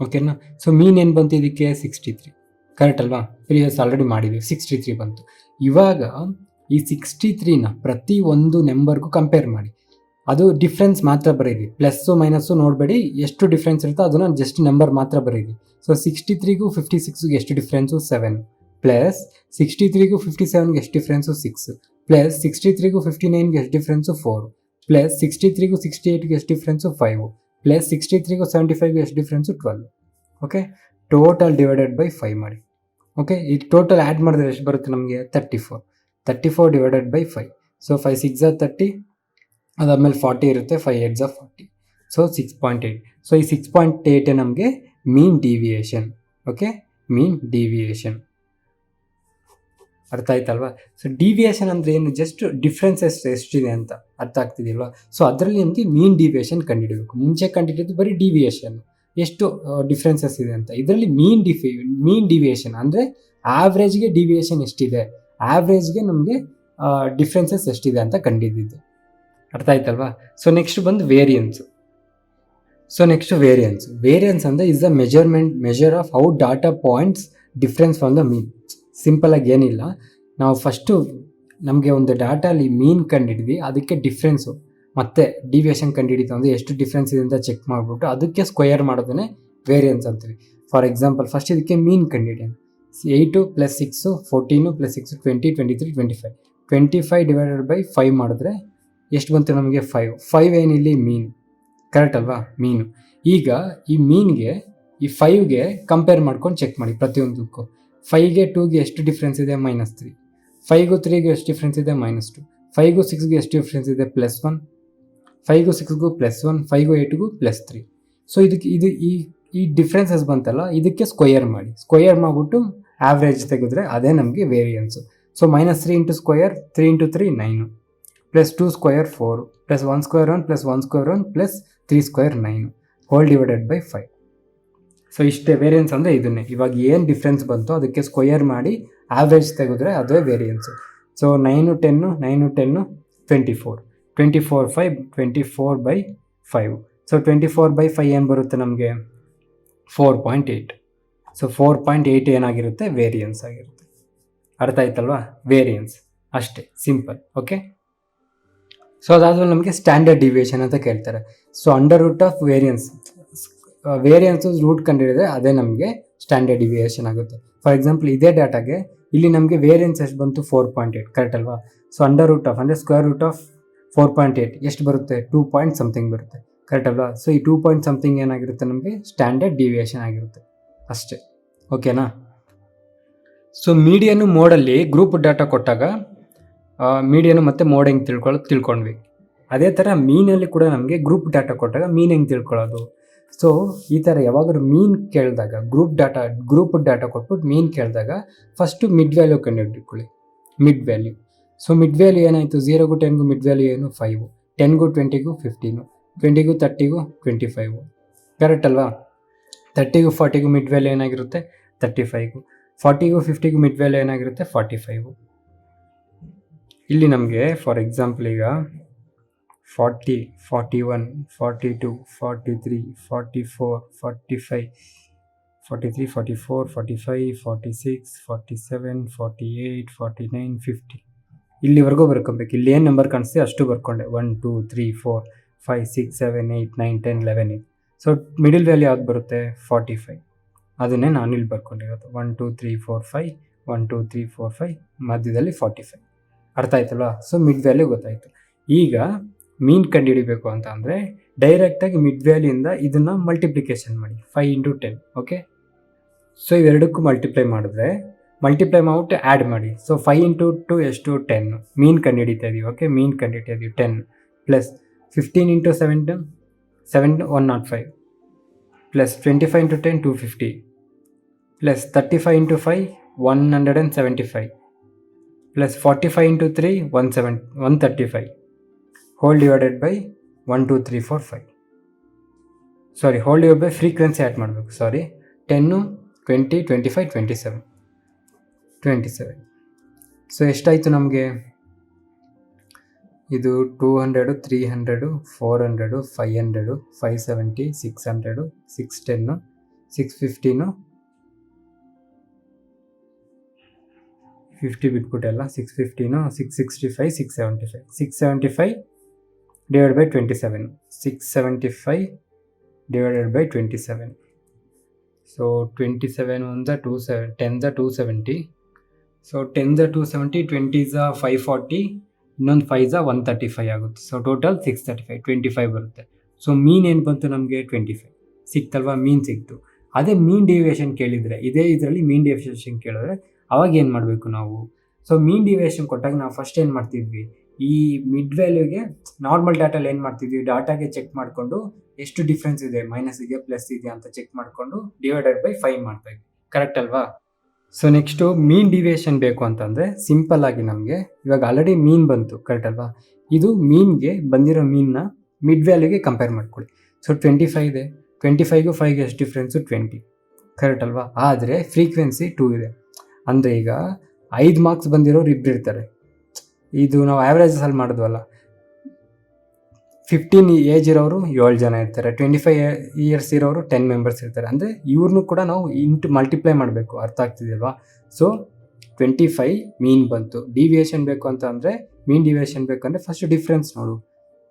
ಓಕೆನಾ? ಸೊ ಮೀನ್ ಏನು ಬಂತು ಇದಕ್ಕೆ 63. ಕರೆಕ್ಟ್ ಅಲ್ವಾ? ಪ್ರೀವಿಯಸ್ ಆಲ್ರೆಡಿ ಮಾಡಿದ್ವಿ, 63 ಬಂತು. ಇವಾಗ ಈ 63ನ ಪ್ರತಿ ಒಂದು ನಂಬರ್ಗೂ ಕಂಪೇರ್ ಮಾಡಿ. ಅದು ಡಿಫ್ರೆನ್ಸ್ ಮಾತ್ರ ಬರೀರಿ, ಪ್ಲಸ್ಸು ಮೈನಸ್ಸು ನೋಡಬೇಡಿ, ಎಷ್ಟು ಡಿಫ್ರೆನ್ಸ್ ಇರುತ್ತೋ ಅದನ್ನು ಜಸ್ಟ್ ನಂಬರ್ ಮಾತ್ರ ಬರೀರಿ. ಸೊ 63ಗೂ 56ಗೂ ಎಷ್ಟು ಡಿಫ್ರೆನ್ಸು? 7, ಪ್ಲಸ್ 63ಗೂ 57ಗೆ ಎಷ್ಟು ಡಿಫ್ರೆನ್ಸು? 6, ಪ್ಲಸ್ 63ಗೂ 59ಗೆ ಎಷ್ಟು ಡಿಫ್ರೆನ್ಸು? 4, ಪ್ಲಸ್ 63ಗೂ 68ಗೆ ಎಷ್ಟು ಡಿಫ್ರೆನ್ಸು? 5, ಪ್ಲಸ್ 63ಗೂ 75ಗೆ ಎಷ್ಟು difference? 12. Okay, total divided by 5 ಮಾಡಿ. ಓಕೆ, ಈ ಟೋಟಲ್ ಆ್ಯಡ್ ಮಾಡಿದ್ರೆ ಎಷ್ಟು ಬರುತ್ತೆ ನಮಗೆ? 34 ಡಿವೈಡೆಡ್ ಬೈ 5. ಸೊ 5 6 30, ಅದಾದಮೇಲೆ 40 ಇರುತ್ತೆ, 5 8 40. ಸೊ 6.8. ಸೊ ಈ 6.8 ನಮಗೆ ಮೀನ್ ಡಿವಿಯೇಷನ್. ಓಕೆ, ಮೀನ್ ಡಿವಿಯೇಷನ್ ಅರ್ಥ ಆಯ್ತಲ್ವಾ? ಸೊ ಡಿವಿಯೇಷನ್ ಅಂದರೆ ಏನು? ಜಸ್ಟ್ ಡಿಫ್ರೆನ್ಸಸ್ ಎಷ್ಟಿದೆ ಅಂತ ಅರ್ಥ ಆಗ್ತಿದೆಯಲ್ವಾ? ಸೊ ಅದರಲ್ಲಿ ನಮಗೆ ಮೀನ್ ಡಿವಿಯೇಷನ್ ಕಂಡುಹಿಡಬೇಕು. ಮುಂಚೆ ಕಂಡುಹಿಡಿದು ಬರೀ ಡಿವಿಯೇಷನ್, ಎಷ್ಟು ಡಿಫ್ರೆನ್ಸಸ್ ಇದೆ ಅಂತ. ಇದರಲ್ಲಿ ಮೀನ್ ಡಿವಿಯೇಷನ್ ಅಂದರೆ ಆವ್ರೇಜ್ಗೆ ಡಿವಿಯೇಷನ್ ಎಷ್ಟಿದೆ, ಆವ್ರೇಜ್ಗೆ ನಮಗೆ ಡಿಫ್ರೆನ್ಸಸ್ ಎಷ್ಟಿದೆ ಅಂತ ಕಂಡುಹಿಡಿದಿದ್ದು. ಅರ್ಥ ಆಯ್ತಲ್ವಾ? ಸೊ ನೆಕ್ಸ್ಟ್ ಬಂದು ವೇರಿಯನ್ಸು. ವೇರಿಯನ್ಸ್ ಅಂದರೆ is the measure of how data points difference from the mean. ಸಿಂಪಲಾಗಿ ಏನಿಲ್ಲ, ನಾವು ಫಸ್ಟು ನಮಗೆ ಒಂದು ಡಾಟಾಲಿ ಮೀನ್ ಕಂಡುಹಿಡಿದು ಅದಕ್ಕೆ ಡಿಫ್ರೆನ್ಸು ಮತ್ತು ಡಿವಿಯೇಷನ್ ಕಂಡುಹಿಡಿತು ಅಂದರೆ ಎಷ್ಟು ಡಿಫ್ರೆನ್ಸ್ ಇದೆ ಅಂತ ಚೆಕ್ ಮಾಡಿಬಿಟ್ಟು ಅದಕ್ಕೆ ಸ್ಕ್ವಯರ್ ಮಾಡೋದನ್ನೇ ವೇರಿಯನ್ಸ್ ಅಂತೀವಿ. ಫಾರ್ ಎಕ್ಸಾಂಪಲ್ ಫಸ್ಟ್ ಇದಕ್ಕೆ ಮೀನ್ ಕಂಡುಹಿಡಿಯೋಣ. 8 + 6 14 + 6 20 23 25. 25 ಡಿವೈಡೆಡ್ ಬೈ 5 ಮಾಡಿದ್ರೆ ಎಷ್ಟು ಬಂತು ನಮಗೆ? 5 ಏನಿಲ್ಲಿ ಮೀನ್, ಕರೆಕ್ಟ್ ಅಲ್ವಾ? ಮೀನು. ಈಗ ಈ ಮೀನ್ಗೆ ಈ 5ಗೆ ಕಂಪೇರ್ ಮಾಡ್ಕೊಂಡು ಚೆಕ್ ಮಾಡಿ ಪ್ರತಿಯೊಂದಕ್ಕೂ. 5ಗೆ 2ಗೆ ಎಷ್ಟು ಡಿಫ್ರೆನ್ಸ್ ಇದೆ? -3. 5ಗೂ 3ಗೆ ಎಷ್ಟು ಡಿಫ್ರೆನ್ಸ್ ಇದೆ? -2. 5ಗೂ 6ಗೆ ಎಷ್ಟು ಡಿಫ್ರೆನ್ಸ್ ಇದೆ? +1. 5ಗೂ 6ಗೂ +1. 5ಗೂ 8ಗೂ +3. ಸೊ ಇದಕ್ಕೆ ಈ ಡಿಫ್ರೆನ್ಸಸ್ ಬಂತಲ್ಲ, ಇದಕ್ಕೆ ಸ್ಕ್ವಯರ್ ಮಾಡಿಬಿಟ್ಟು ಆವ್ರೇಜ್ ತೆಗೆದ್ರೆ ಅದೇ ನಮಗೆ variance. So -3 × square 3 × 3 9, +2 square 4, +1 square 1 +1 square 1 +3 square 9 whole divided by 5. So ಇಷ್ಟೇ ವೇರಿಯನ್ಸ್ ಅಂದರೆ ಇದನ್ನೇ. ಇವಾಗ ಏನು ಡಿಫ್ರೆನ್ಸ್ ಬಂತೋ ಅದಕ್ಕೆ ಸ್ಕ್ವಯರ್ ಮಾಡಿ ಆವ್ರೇಜ್ ತೆಗೆದ್ರೆ ಅದೇ ವೇರಿಯನ್ಸು. ಸೊ 9 10 24, 24 5 24/5. ಸೊ 24/5 ಏನು ಬರುತ್ತೆ ನಮಗೆ? 4.8. ಸೊ 4.8 ಏನಾಗಿರುತ್ತೆ? ವೇರಿಯನ್ಸ್ ಆಗಿರುತ್ತೆ. ಅರ್ಥ ಆಯ್ತಲ್ವಾ? ವೇರಿಯನ್ಸ್ ಅಷ್ಟೇ, ಸಿಂಪಲ್. ಓಕೆ, ಸೊ ಅದಾದ್ಮೇಲೆ ನಮಗೆ ಸ್ಟ್ಯಾಂಡರ್ಡ್ ಡಿವಿಯೇಷನ್ ಅಂತ ಕೇಳ್ತಾರೆ. ಸೊ ವೇರಿಯನ್ಸು ರೂಟ್ ಕಂಡುಹಿಡಿದ್ರೆ ಅದೇ ನಮಗೆ ಸ್ಟ್ಯಾಂಡರ್ಡ್ ಡಿವಿಯೇಷನ್ ಆಗುತ್ತೆ. ಫಾರ್ ಎಕ್ಸಾಂಪಲ್ ಇದೇ ಡಾಟಾಗೆ ಇಲ್ಲಿ ನಮಗೆ ವೇರಿಯನ್ಸ್ ಎಷ್ಟು ಬಂತು? 4.8, ಕರೆಕ್ಟ್ ಅಲ್ವಾ? ಸೊ ಅಂದರೆ ಸ್ಕ್ವೇರ್ ರೂಟ್ ಆಫ್ 4.8 ಎಷ್ಟು ಬರುತ್ತೆ? 2 ಪಾಯಿಂಟ್ ಸಮಥಿಂಗ್ ಬರುತ್ತೆ, ಕರೆಕ್ಟ್ ಅಲ್ವಾ? ಸೊ ಈ 2 ಪಾಯಿಂಟ್ ಸಮಥಿಂಗ್ ಏನಾಗಿರುತ್ತೆ ನಮಗೆ? ಸ್ಟ್ಯಾಂಡರ್ಡ್ ಡಿವಿಯೇಷನ್ ಆಗಿರುತ್ತೆ ಅಷ್ಟೇ. ಓಕೆನಾ? ಸೊ ಮೀಡಿಯನು ಮೋಡಲ್ಲಿ ಗ್ರೂಪ್ ಡಾಟಾ ಕೊಟ್ಟಾಗ ಮೀಡಿಯನು ಮತ್ತು ಮೋಡ್ ಹೆಂಗೆ ತಿಳ್ಕೊಂಡ್ವಿ. ಅದೇ ಥರ ಮೀನಲ್ಲಿ ಕೂಡ ನಮಗೆ ಗ್ರೂಪ್ ಡಾಟಾ ಕೊಟ್ಟಾಗ ಮೀನ್ ಹೆಂಗೆ ತಿಳ್ಕೊಳ್ಳೋದು? ಸೊ ಈ ಥರ ಯಾವಾಗಾದ್ರೂ ಮೀನ್ ಕೇಳಿದಾಗ ಗ್ರೂಪ್ ಡಾಟಾ ಕೊಟ್ಬಿಟ್ಟು ಮೀನ್ ಕೇಳಿದಾಗ ಫಸ್ಟು ಮಿಡ್ ವ್ಯಾಲ್ಯೂ ಕಂಡುಹಿಡ್ಕೊಳ್ಳಿ. Mid value. So mid value ಏನಾಯಿತು? 0ಗೂ 10ಗೂ ಮಿಡ್ ವ್ಯಾಲ್ಯೂ ಏನು? 5, 10ಗೂ 20ಗೂ 15, 20ಗೂ 30ಗೂ 25, ಕರೆಕ್ಟ್ ಅಲ್ವಾ? 30ಗೂ 40ಗೂ ಮಿಡ್ ವ್ಯಾಲ್ಯೂ ಏನಾಗಿರುತ್ತೆ? 35, 40ಗೂ 50ಗೂ ಮಿಡ್ ವ್ಯಾಲ್ಯೂ ಏನಾಗಿರುತ್ತೆ? 45. ಇಲ್ಲಿ ನಮಗೆ ಫಾರ್ ಎಕ್ಸಾಂಪಲ್ ಈಗ 40, 41, 42, 43, 44, 45, 43, 44, 45, 46, 47, 48, 49, 50 ಇಲ್ಲಿವರೆಗೂ ಬರ್ಕೊಬೇಕು. ಇಲ್ಲಿ ಏನು ನಂಬರ್ ಕಾಣಿಸ್ತೀವಿ ಅಷ್ಟು ಬರ್ಕೊಂಡೆ. 1 2 3 4 5 6 7 8 9 10 11. ಸೊ ಮಿಡಲ್ ವ್ಯಾಲ್ಯೂ ಯಾವ್ದು ಬರುತ್ತೆ? 45. ಅದನ್ನೇ ನಾನು ಇಲ್ಲಿ ಬರ್ಕೊಂಡಿರೋದು. 1 2 3 4 5 1 2 3 4 5 ಮಧ್ಯದಲ್ಲಿ 45. ಅರ್ಥ ಆಯ್ತಲ್ವಾ? ಸೊ ಮಿಡ್ ವ್ಯಾಲ್ಯೂ ಗೊತ್ತಾಯಿತು. ಈಗ ಮೀನ್ ಕಂಡುಹಿಡಿಬೇಕು ಅಂತ ಅಂದರೆ ಡೈರೆಕ್ಟಾಗಿ ಮಿಡ್ ವ್ಯಾಲ್ಯೂಯಿಂದ ಇದನ್ನು ಮಲ್ಟಿಪ್ಲಿಕೇಶನ್ ಮಾಡಿ 5 × 10. ಓಕೆ, ಸೊ ಇವೆರಡಕ್ಕೂ ಮಲ್ಟಿಪ್ಲೈ ಮಾಡಿಬಿಟ್ಟು ಆ್ಯಡ್ ಮಾಡಿ. ಸೊ 5 × 2 ಎಷ್ಟು? 10. ಮೀನ್ ಕಂಡುಹಿಡಿತಾ ಇದೀವಿ. ಓಕೆ, ಮೀನ್ ಕಂಡುಹಿಡಿತಾ ಇದೀವಿ 10 plus 15 × 7 105 plus 25 × 10 250 plus 35 × 5 175 plus 45 × 3 135 whole divided by 1 2 3 4 5. Sorry, hole divide by frequency add ಮಾಡಬೇಕು. 10 20 25 27. ಸೊ ಎಷ್ಟಾಯಿತು ನಮಗೆ? ಇದು 200 300 400 500 570 600 610 615 50 ಬಿಟ್ಬಿಟ್ಟೆಲ್ಲ 650 665 675 675 divided by 27 675 divided by 27. So 27 ones are 10s are 270. So 10s are 270, 20s are 540, ಇನ್ನೊಂದು 5s are 135 ಆಗುತ್ತೆ. ಸೊ ಟೋಟಲ್ 635 25 ಬರುತ್ತೆ. ಸೊ ಮೀನ್ ಏನು ಬಂತು ನಮಗೆ 25 ಸಿಕ್ತಲ್ವಾ, ಮೀನ್ ಸಿಕ್ತು. ಅದೇ ಮೀನ್ ಡಿವಿಯೇಷನ್ ಕೇಳಿದರೆ, ಇದೇ ಇದರಲ್ಲಿ ಮೀನ್ ಡಿವಿಯೇಷನ್ ಕೇಳಿದ್ರೆ ಅವಾಗ ಏನು ಮಾಡಬೇಕು ನಾವು? ಸೊ ಮೀನ್ ಡಿವಿಯೇಷನ್ ಕೊಟ್ಟಾಗ ನಾವು ಫಸ್ಟ್ ಏನು ಮಾಡ್ತಿದ್ವಿ, ಈ ಮಿಡ್ ವ್ಯಾಲ್ಯೂಗೆ ನಾರ್ಮಲ್ ಡಾಟಲ್ಲಿ ಏನು ಮಾಡ್ತಿದ್ವಿ, ಡಾಟಾಗೆ ಚೆಕ್ ಮಾಡಿಕೊಂಡು ಎಷ್ಟು ಡಿಫ್ರೆನ್ಸ್ ಇದೆ, ಮೈನಸ್ ಇದೆಯಾ ಪ್ಲಸ್ ಇದೆಯಾ ಅಂತ ಚೆಕ್ ಮಾಡಿಕೊಂಡು ಡಿವೈಡೆಡ್ ಬೈ 5 ಮಾಡ್ತಾ ಇದ್ವಿ. ಕರೆಕ್ಟ್ ಅಲ್ವಾ? ಸೊ ನೆಕ್ಸ್ಟು ಮೀನ್ ಡಿವಿಯೇಷನ್ ಬೇಕು ಅಂತಂದರೆ ಸಿಂಪಲ್ ಆಗಿ ನಮಗೆ ಇವಾಗ ಆಲ್ರೆಡಿ ಮೀನ್ ಬಂತು. ಕರೆಕ್ಟ್ ಅಲ್ವಾ? ಇದು ಮೀನ್ಗೆ ಬಂದಿರೋ ಮೀನ್ನ ಮಿಡ್ ವ್ಯಾಲ್ಯೂಗೆ ಕಂಪೇರ್ ಮಾಡ್ಕೊಳ್ಳಿ. ಸೊ 25 ಇದೆ, 25ಗೂ 5ಗೆ ಎಷ್ಟು ಡಿಫ್ರೆನ್ಸು 20. ಕರೆಕ್ಟ್ ಅಲ್ವಾ? ಆದರೆ ಫ್ರೀಕ್ವೆನ್ಸಿ 2 ಇದೆ. ಅಂದರೆ ಈಗ 5 ಮಾರ್ಕ್ಸ್ ಬಂದಿರೋರು ಇಬ್ಬರು ಇರ್ತಾರೆ. ಇದು ನಾವು ಆ್ಯಾವ್ರೇಜಸಲ್ಲಿ ಮಾಡಿದ್ವಲ್ಲ, 15 ಏಜ್ ಇರೋರು 7 ಜನ ಇರ್ತಾರೆ, 25 ಇಯರ್ಸ್ ಇರೋರು 10 ಮೆಂಬರ್ಸ್ ಇರ್ತಾರೆ. ಅಂದರೆ ಇವ್ರನ್ನೂ ಕೂಡ ನಾವು ಮಲ್ಟಿಪ್ಲೈ ಮಾಡಬೇಕು. ಅರ್ಥ ಆಗ್ತಿದೆಯಲ್ವಾ? ಸೊ 25 ಮೀನ್ ಬಂತು. ಡಿವಿಯೇಷನ್ ಬೇಕು ಅಂತ ಅಂದರೆ, ಮೀನ್ ಡಿವಿಯೇಷನ್ ಬೇಕಂದರೆ ಫಸ್ಟ್ ಡಿಫ್ರೆನ್ಸ್ ನೋಡು.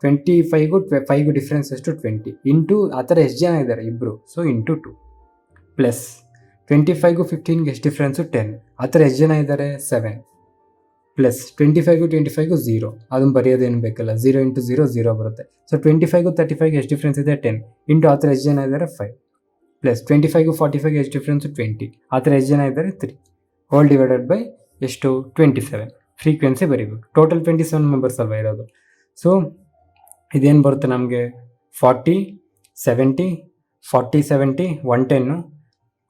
25ಗೂ 5ಗೂ ಡಿಫ್ರೆನ್ಸ್ ಎಷ್ಟು 20 ಇಂಟು ಆ ಥರ ಎಷ್ಟು ಜನ ಇದ್ದಾರೆ ಇಬ್ಬರು, ಸೊ ಇಂಟು 2 ಪ್ಲಸ್ 25ಗೂ 15ಗೆ ಎಷ್ಟು ಡಿಫ್ರೆನ್ಸು 10, ಆ ಥರ ಎಷ್ಟು ಜನ ಇದ್ದಾರೆ 7 ಪ್ಲಸ್ 25ಗೂ 25ಗೂ 0, ಅದನ್ನು ಬರೆಯೋದೇನು ಬೇಕಲ್ಲ, 0 ಇಂಟು 0 0 ಬರುತ್ತೆ. ಸೊ 25ಗೂ 35ಗೆ ಎಷ್ಟು ಡಿಫ್ರೆನ್ಸ್ ಇದೆ 10 ಇಂಟು ಆ ಥರ ಎಷ್ಟು ಜನ ಇದ್ದಾರೆ 5 ಪ್ಲಸ್ 25ಗೂ 45ಗೆ ಎಷ್ಟು ಡಿಫ್ರೆನ್ಸು 20, ಆ ಥರ ಎಷ್ಟು ಜನ ಇದ್ದಾರೆ 3 ಹೋಲ್ ಡಿವೈಡೆಡ್ ಬೈ ಎಷ್ಟು 27. ಫ್ರೀಕ್ವೆನ್ಸಿ ಬರೀಬೇಕು. ಟೋಟಲ್ 27 ಮೆಂಬರ್ಸ್ ಅಲ್ವಾ ಇರೋದು. ಸೊ ಇದೇನು ಬರುತ್ತೆ ನಮಗೆ 40 70 40 70 110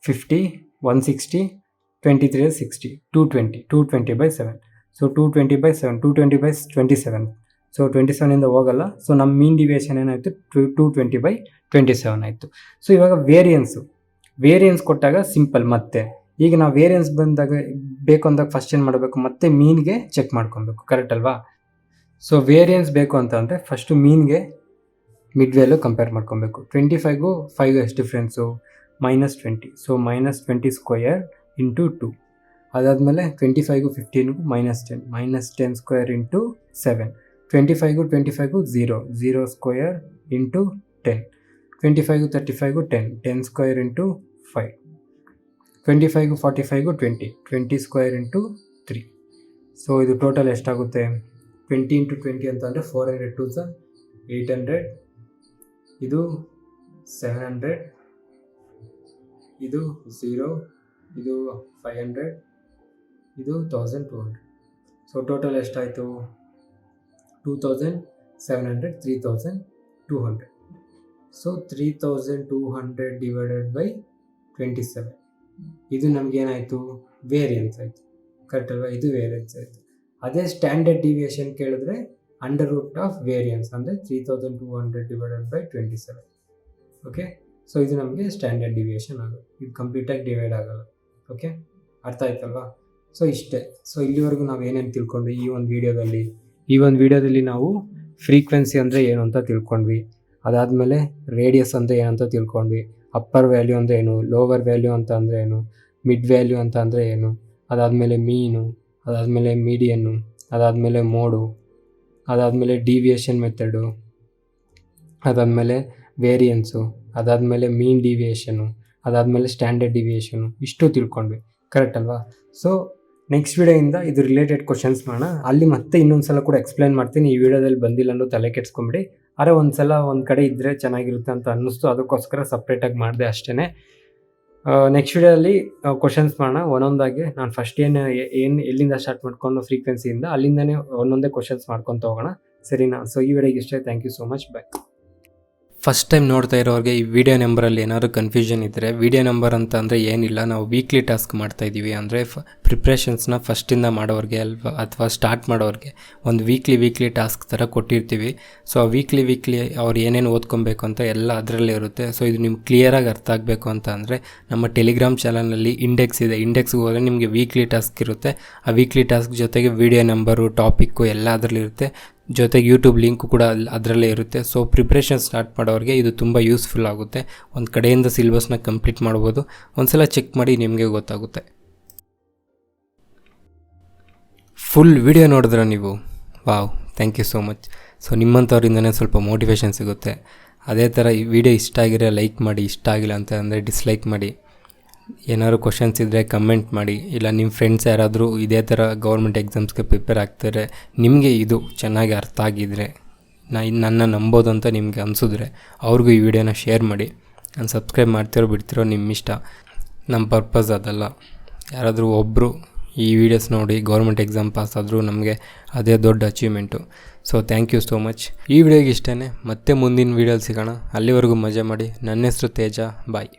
50 160 23 60 220 by 7. So 220 by 7 220 by 27. So 27ಇಂದ ಹೋಗಲ್ಲ. ಸೊ ನಮ್ಮ ಮೀನ್ ಡಿವಿಯೇಷನ್ ಏನಾಯಿತು 220 by 27 ಆಯಿತು. ಸೊ ಇವಾಗ ವೇರಿಯನ್ಸ್ ಕೊಟ್ಟಾಗ ಸಿಂಪಲ್. ಮತ್ತೆ ಈಗ ನಾವು ವೇರಿಯನ್ಸ್ ಬಂದಾಗ ಬೇಕು ಅಂದಾಗ ಫಸ್ಟ್ ಏನು ಮಾಡಬೇಕು, ಮತ್ತೆ ಮೀನ್ಗೆ ಚೆಕ್ ಮಾಡ್ಕೊಬೇಕು. ಕರೆಕ್ಟ್ ಅಲ್ವಾ? ಸೊ ವೇರಿಯನ್ಸ್ ಬೇಕು ಅಂತ ಅಂದರೆ ಫಸ್ಟು ಮೀನ್ಗೆ ಮಿಡ್ ವ್ಯಾಲ್ಯೂ ಕಂಪೇರ್ ಮಾಡ್ಕೊಬೇಕು. 25ಗೂ 5ಗೂ ಎಷ್ಟು ಡಿಫ್ರೆನ್ಸು -20. So -20 square into 2. ಅದಾದಮೇಲೆ 25ಗೂ 15ಗೂ -10 10 square into 7. 25ಗೂ 0 0 square into 10. 25ಗೂ 35ಗೂ 10 square into 5. 25ಗೂ 45ಗೂ 20 square into 3. So ಇದು ಟೋಟಲ್ ಎಷ್ಟಾಗುತ್ತೆ 20 ಇಂಟು 20 ಅಂತ ಅಂದರೆ 400 2s 800, ಇದು 700, ಇದು 0, ಇದು 500, ಇದು 1200. ಸೊ ಟೋಟಲ್ ಎಷ್ಟಾಯಿತು 2700 3200. So 3200 divided by 27. ಇದು ನಮಗೇನಾಯಿತು ವೇರಿಯನ್ಸ್ ಆಯಿತು. ಕರೆಕ್ಟ್ ಅಲ್ವಾ? ಇದು ವೇರಿಯನ್ಸ್ ಆಯಿತು. ಅದೇ ಸ್ಟ್ಯಾಂಡರ್ಡ್ ಡಿವಿಯೇಷನ್ ಕೇಳಿದ್ರೆ ಅಂಡರ್ ರೂಟ್ ಆಫ್ ವೇರಿಯನ್ಸ್ ಅಂದರೆ 3200 ಡಿವೈಡೆಡ್ ಬೈ 27. ಓಕೆ. ಸೊ ಇದು ನಮಗೆ ಸ್ಟ್ಯಾಂಡರ್ಡ್ ಡಿವಿಯೇಷನ್ ಆಗುತ್ತೆ. ಇದು ಕಂಪ್ಲೀಟಾಗಿ ಡಿವೈಡ್ ಆಗೋಲ್ಲ. ಓಕೆ, ಅರ್ಥ ಆಯ್ತಲ್ವಾ? ಸೊ ಇಷ್ಟೇ. ಸೊ ಇಲ್ಲಿವರೆಗೂ ನಾವು ಏನೇನು ತಿಳ್ಕೊಂಡ್ವಿ ಈ ಒಂದು ವಿಡಿಯೋದಲ್ಲಿ ನಾವು ಫ್ರೀಕ್ವೆನ್ಸಿ ಅಂದರೆ ಏನು ಅಂತ ತಿಳ್ಕೊಂಡ್ವಿ. ಅದಾದಮೇಲೆ ರೇಡಿಯಸ್ ಅಂದರೆ ಏನಂತ ತಿಳ್ಕೊಂಡ್ವಿ. ಅಪ್ಪರ್ ವ್ಯಾಲ್ಯೂ ಅಂದರೆ ಏನು, ಲೋವರ್ ವ್ಯಾಲ್ಯೂ ಅಂತ ಅಂದರೆ ಏನು, ಮಿಡ್ ವ್ಯಾಲ್ಯೂ ಅಂತ ಅಂದರೆ ಏನು, ಅದಾದಮೇಲೆ ಮೀನು, ಅದಾದಮೇಲೆ ಮೀಡಿಯನ್ನು, ಅದಾದಮೇಲೆ ಮೋಡು, ಅದಾದಮೇಲೆ ಡಿವಿಯೇಷನ್ ಮೆಥಡು, ಅದಾದಮೇಲೆ ವೇರಿಯನ್ಸು, ಅದಾದಮೇಲೆ ಮೀನ್ ಡಿವಿಯೇಷನು, ಅದಾದಮೇಲೆ ಸ್ಟ್ಯಾಂಡರ್ಡ್ ಡಿವಿಯೇಷನು, ಇಷ್ಟು ತಿಳ್ಕೊಂಡ್ವಿ. ಕರೆಕ್ಟ್ ಅಲ್ವಾ? ಸೊ ನೆಕ್ಸ್ಟ್ ವಿಡಿಯೋಯಿಂದ ಇದು ರಿಲೇಟೆಡ್ ಕ್ವಶನ್ಸ್ ಮಾಡೋಣ. ಅಲ್ಲಿ ಮತ್ತೆ ಇನ್ನೊಂದು ಸಲ ಕೂಡ ಎಕ್ಸ್ಪ್ಲೈನ್ ಮಾಡ್ತೀನಿ. ಈ ವಿಡಿಯೋದಲ್ಲಿ ಬಂದಿಲ್ಲ ಅನ್ನೋ ತಲೆ ಕೆಡ್ಸ್ಕೊಂಬಿಡಿ. ಆದರೆ ಒಂದು ಸಲ ಒಂದು ಕಡೆ ಇದ್ದರೆ ಚೆನ್ನಾಗಿರುತ್ತೆ ಅಂತ ಅನ್ನಿಸ್ತು, ಅದಕ್ಕೋಸ್ಕರ ಸಪ್ರೇಟಾಗಿ ಮಾಡಿದೆ ಅಷ್ಟೇ. ನೆಕ್ಸ್ಟ್ ವಿಡಿಯೋದಲ್ಲಿ ಕ್ವಶನ್ಸ್ ಮಾಡೋಣ ಒಂದೊಂದಾಗಿ. ನಾನು ಫಸ್ಟ್ ಏನು ಎಲ್ಲಿಂದ ಸ್ಟಾರ್ಟ್ ಮಾಡ್ಕೊಂಡು ಫ್ರೀಕ್ವೆನ್ಸಿಯಿಂದ ಅಲ್ಲಿಂದನೇ ಒಂದೊಂದೇ ಕ್ವಶನ್ಸ್ ಮಾಡ್ಕೊತ ಹೋಗೋಣ. ಸರಿನಾ? ಸೊ ಈ ವಿಡಿಯೋಗೆ ಇಷ್ಟೇ. Thank you so much. Bye. First time ನೋಡ್ತಾ ಇರೋರಿಗೆ ಈ ವಿಡಿಯೋ ನಂಬರಲ್ಲಿ ಏನಾದರೂ ಕನ್ಫ್ಯೂಷನ್ ಇದ್ದರೆ, ವಿಡಿಯೋ ನಂಬರ್ ಅಂತ ಅಂದರೆ ಏನಿಲ್ಲ, ನಾವು ವೀಕ್ಲಿ ಟಾಸ್ಕ್ ಮಾಡ್ತಾಯಿದ್ದೀವಿ. ಅಂದರೆ ಪ್ರಿಪ್ರೇಷನ್ಸ್ನ ಫಸ್ಟಿಂದ ಮಾಡೋರಿಗೆ ಅಥವಾ ಸ್ಟಾರ್ಟ್ ಮಾಡೋರಿಗೆ ಒಂದು ವೀಕ್ಲಿ ಟಾಸ್ಕ್ ಥರ ಕೊಟ್ಟಿರ್ತೀವಿ. ಸೊ ಆ ವೀಕ್ಲಿ ಅವ್ರು ಏನೇನು ಓದ್ಕೊಬೇಕು ಅಂತ ಎಲ್ಲ ಅದರಲ್ಲೇ ಇರುತ್ತೆ. ಸೊ ಇದು ನಿಮ್ಗೆ ಕ್ಲಿಯರಾಗಿ ಅರ್ಥ ಆಗಬೇಕು ಅಂತ ಅಂದರೆ ನಮ್ಮ ಟೆಲಿಗ್ರಾಮ್ ಚಾನಲ್ನಲ್ಲಿ ಇಂಡೆಕ್ಸ್ ಇದೆ. ಇಂಡೆಕ್ಸ್ಗೆ ಹೋದರೆ ನಿಮಗೆ ವೀಕ್ಲಿ ಟಾಸ್ಕ್ ಇರುತ್ತೆ. ಆ ವೀಕ್ಲಿ ಟಾಸ್ಕ್ ಜೊತೆಗೆ ವಿಡಿಯೋ ನಂಬರು, ಟಾಪಿಕ್ಕು ಎಲ್ಲ ಅದರಲ್ಲಿರುತ್ತೆ. ಜೊತೆಗೆ ಯೂಟ್ಯೂಬ್ ಲಿಂಕು ಕೂಡ ಅದರಲ್ಲೇ ಇರುತ್ತೆ. ಸೊ ಪ್ರಿಪ್ರೇಷನ್ ಸ್ಟಾರ್ಟ್ ಮಾಡೋರಿಗೆ ಇದು ತುಂಬ ಯೂಸ್ಫುಲ್ ಆಗುತ್ತೆ. ಒಂದು ಕಡೆಯಿಂದ ಸಿಲೆಬಸ್ನ ಕಂಪ್ಲೀಟ್ ಮಾಡ್ಬೋದು. ಒಂದು ಸಲ ಚೆಕ್ ಮಾಡಿ ನಿಮಗೆ ಗೊತ್ತಾಗುತ್ತೆ. ಫುಲ್ ವಿಡಿಯೋ ನೋಡಿದ್ರೆ ನೀವು wow, thank you so much. So ನಿಮ್ಮಂಥವ್ರಿಂದನೇ ಸ್ವಲ್ಪ ಮೋಟಿವೇಶನ್ ಸಿಗುತ್ತೆ. ಅದೇ ಥರ ಈ ವಿಡಿಯೋ ಇಷ್ಟ ಆಗಿರೋ ಲೈಕ್ ಮಾಡಿ, ಇಷ್ಟ ಆಗಿಲ್ಲ ಅಂತ ಅಂದರೆ ಡಿಸ್ಲೈಕ್ ಮಾಡಿ. ಏನಾದ್ರು ಕ್ವಶನ್ಸ್ ಇದ್ದರೆ ಕಮೆಂಟ್ ಮಾಡಿ. ಇಲ್ಲ ನಿಮ್ಮ ಫ್ರೆಂಡ್ಸ್ ಯಾರಾದರೂ ಇದೇ ಥರ ಗೌರ್ಮೆಂಟ್ ಎಕ್ಸಾಮ್ಸ್ಗೆ ಪ್ರಿಪೇರ್ ಆಗ್ತಾರೆ, ನಿಮಗೆ ಇದು ಚೆನ್ನಾಗಿ ಅರ್ಥ ಆಗಿದ್ದರೆ, ನನ್ನ ನಂಬೋದು ಅಂತ ನಿಮಗೆ ಅನಿಸಿದ್ರೆ ಅವ್ರಿಗೂ ಈ ವಿಡಿಯೋನ ಶೇರ್ ಮಾಡಿ. ನಾನು ಸಬ್ಸ್ಕ್ರೈಬ್ ಮಾಡ್ತಿರೋ ಬಿಡ್ತಿರೋ ನಿಮ್ಮ ಇಷ್ಟ. ನಮ್ಮ ಪರ್ಪಸ್ ಅದಲ್ಲ. ಯಾರಾದರೂ ಒಬ್ಬರು ಈ ವಿಡಿಯೋಸ್ ನೋಡಿ ಗೌರ್ಮೆಂಟ್ ಎಕ್ಸಾಮ್ ಪಾಸ್ ಆದರೂ ನಮಗೆ ಅದೇ ದೊಡ್ಡ achievement. So thank you so much. ಈ ವಿಡಿಯೋಗೆ ಇಷ್ಟೇ. ಮತ್ತೆ ಮುಂದಿನ ವೀಡಿಯೋಲಿ ಸಿಗೋಣ. ಅಲ್ಲಿವರೆಗೂ ಮಜಾ ಮಾಡಿ. ನನ್ನ ಹೆಸರು ತೇಜ. ಬಾಯ್.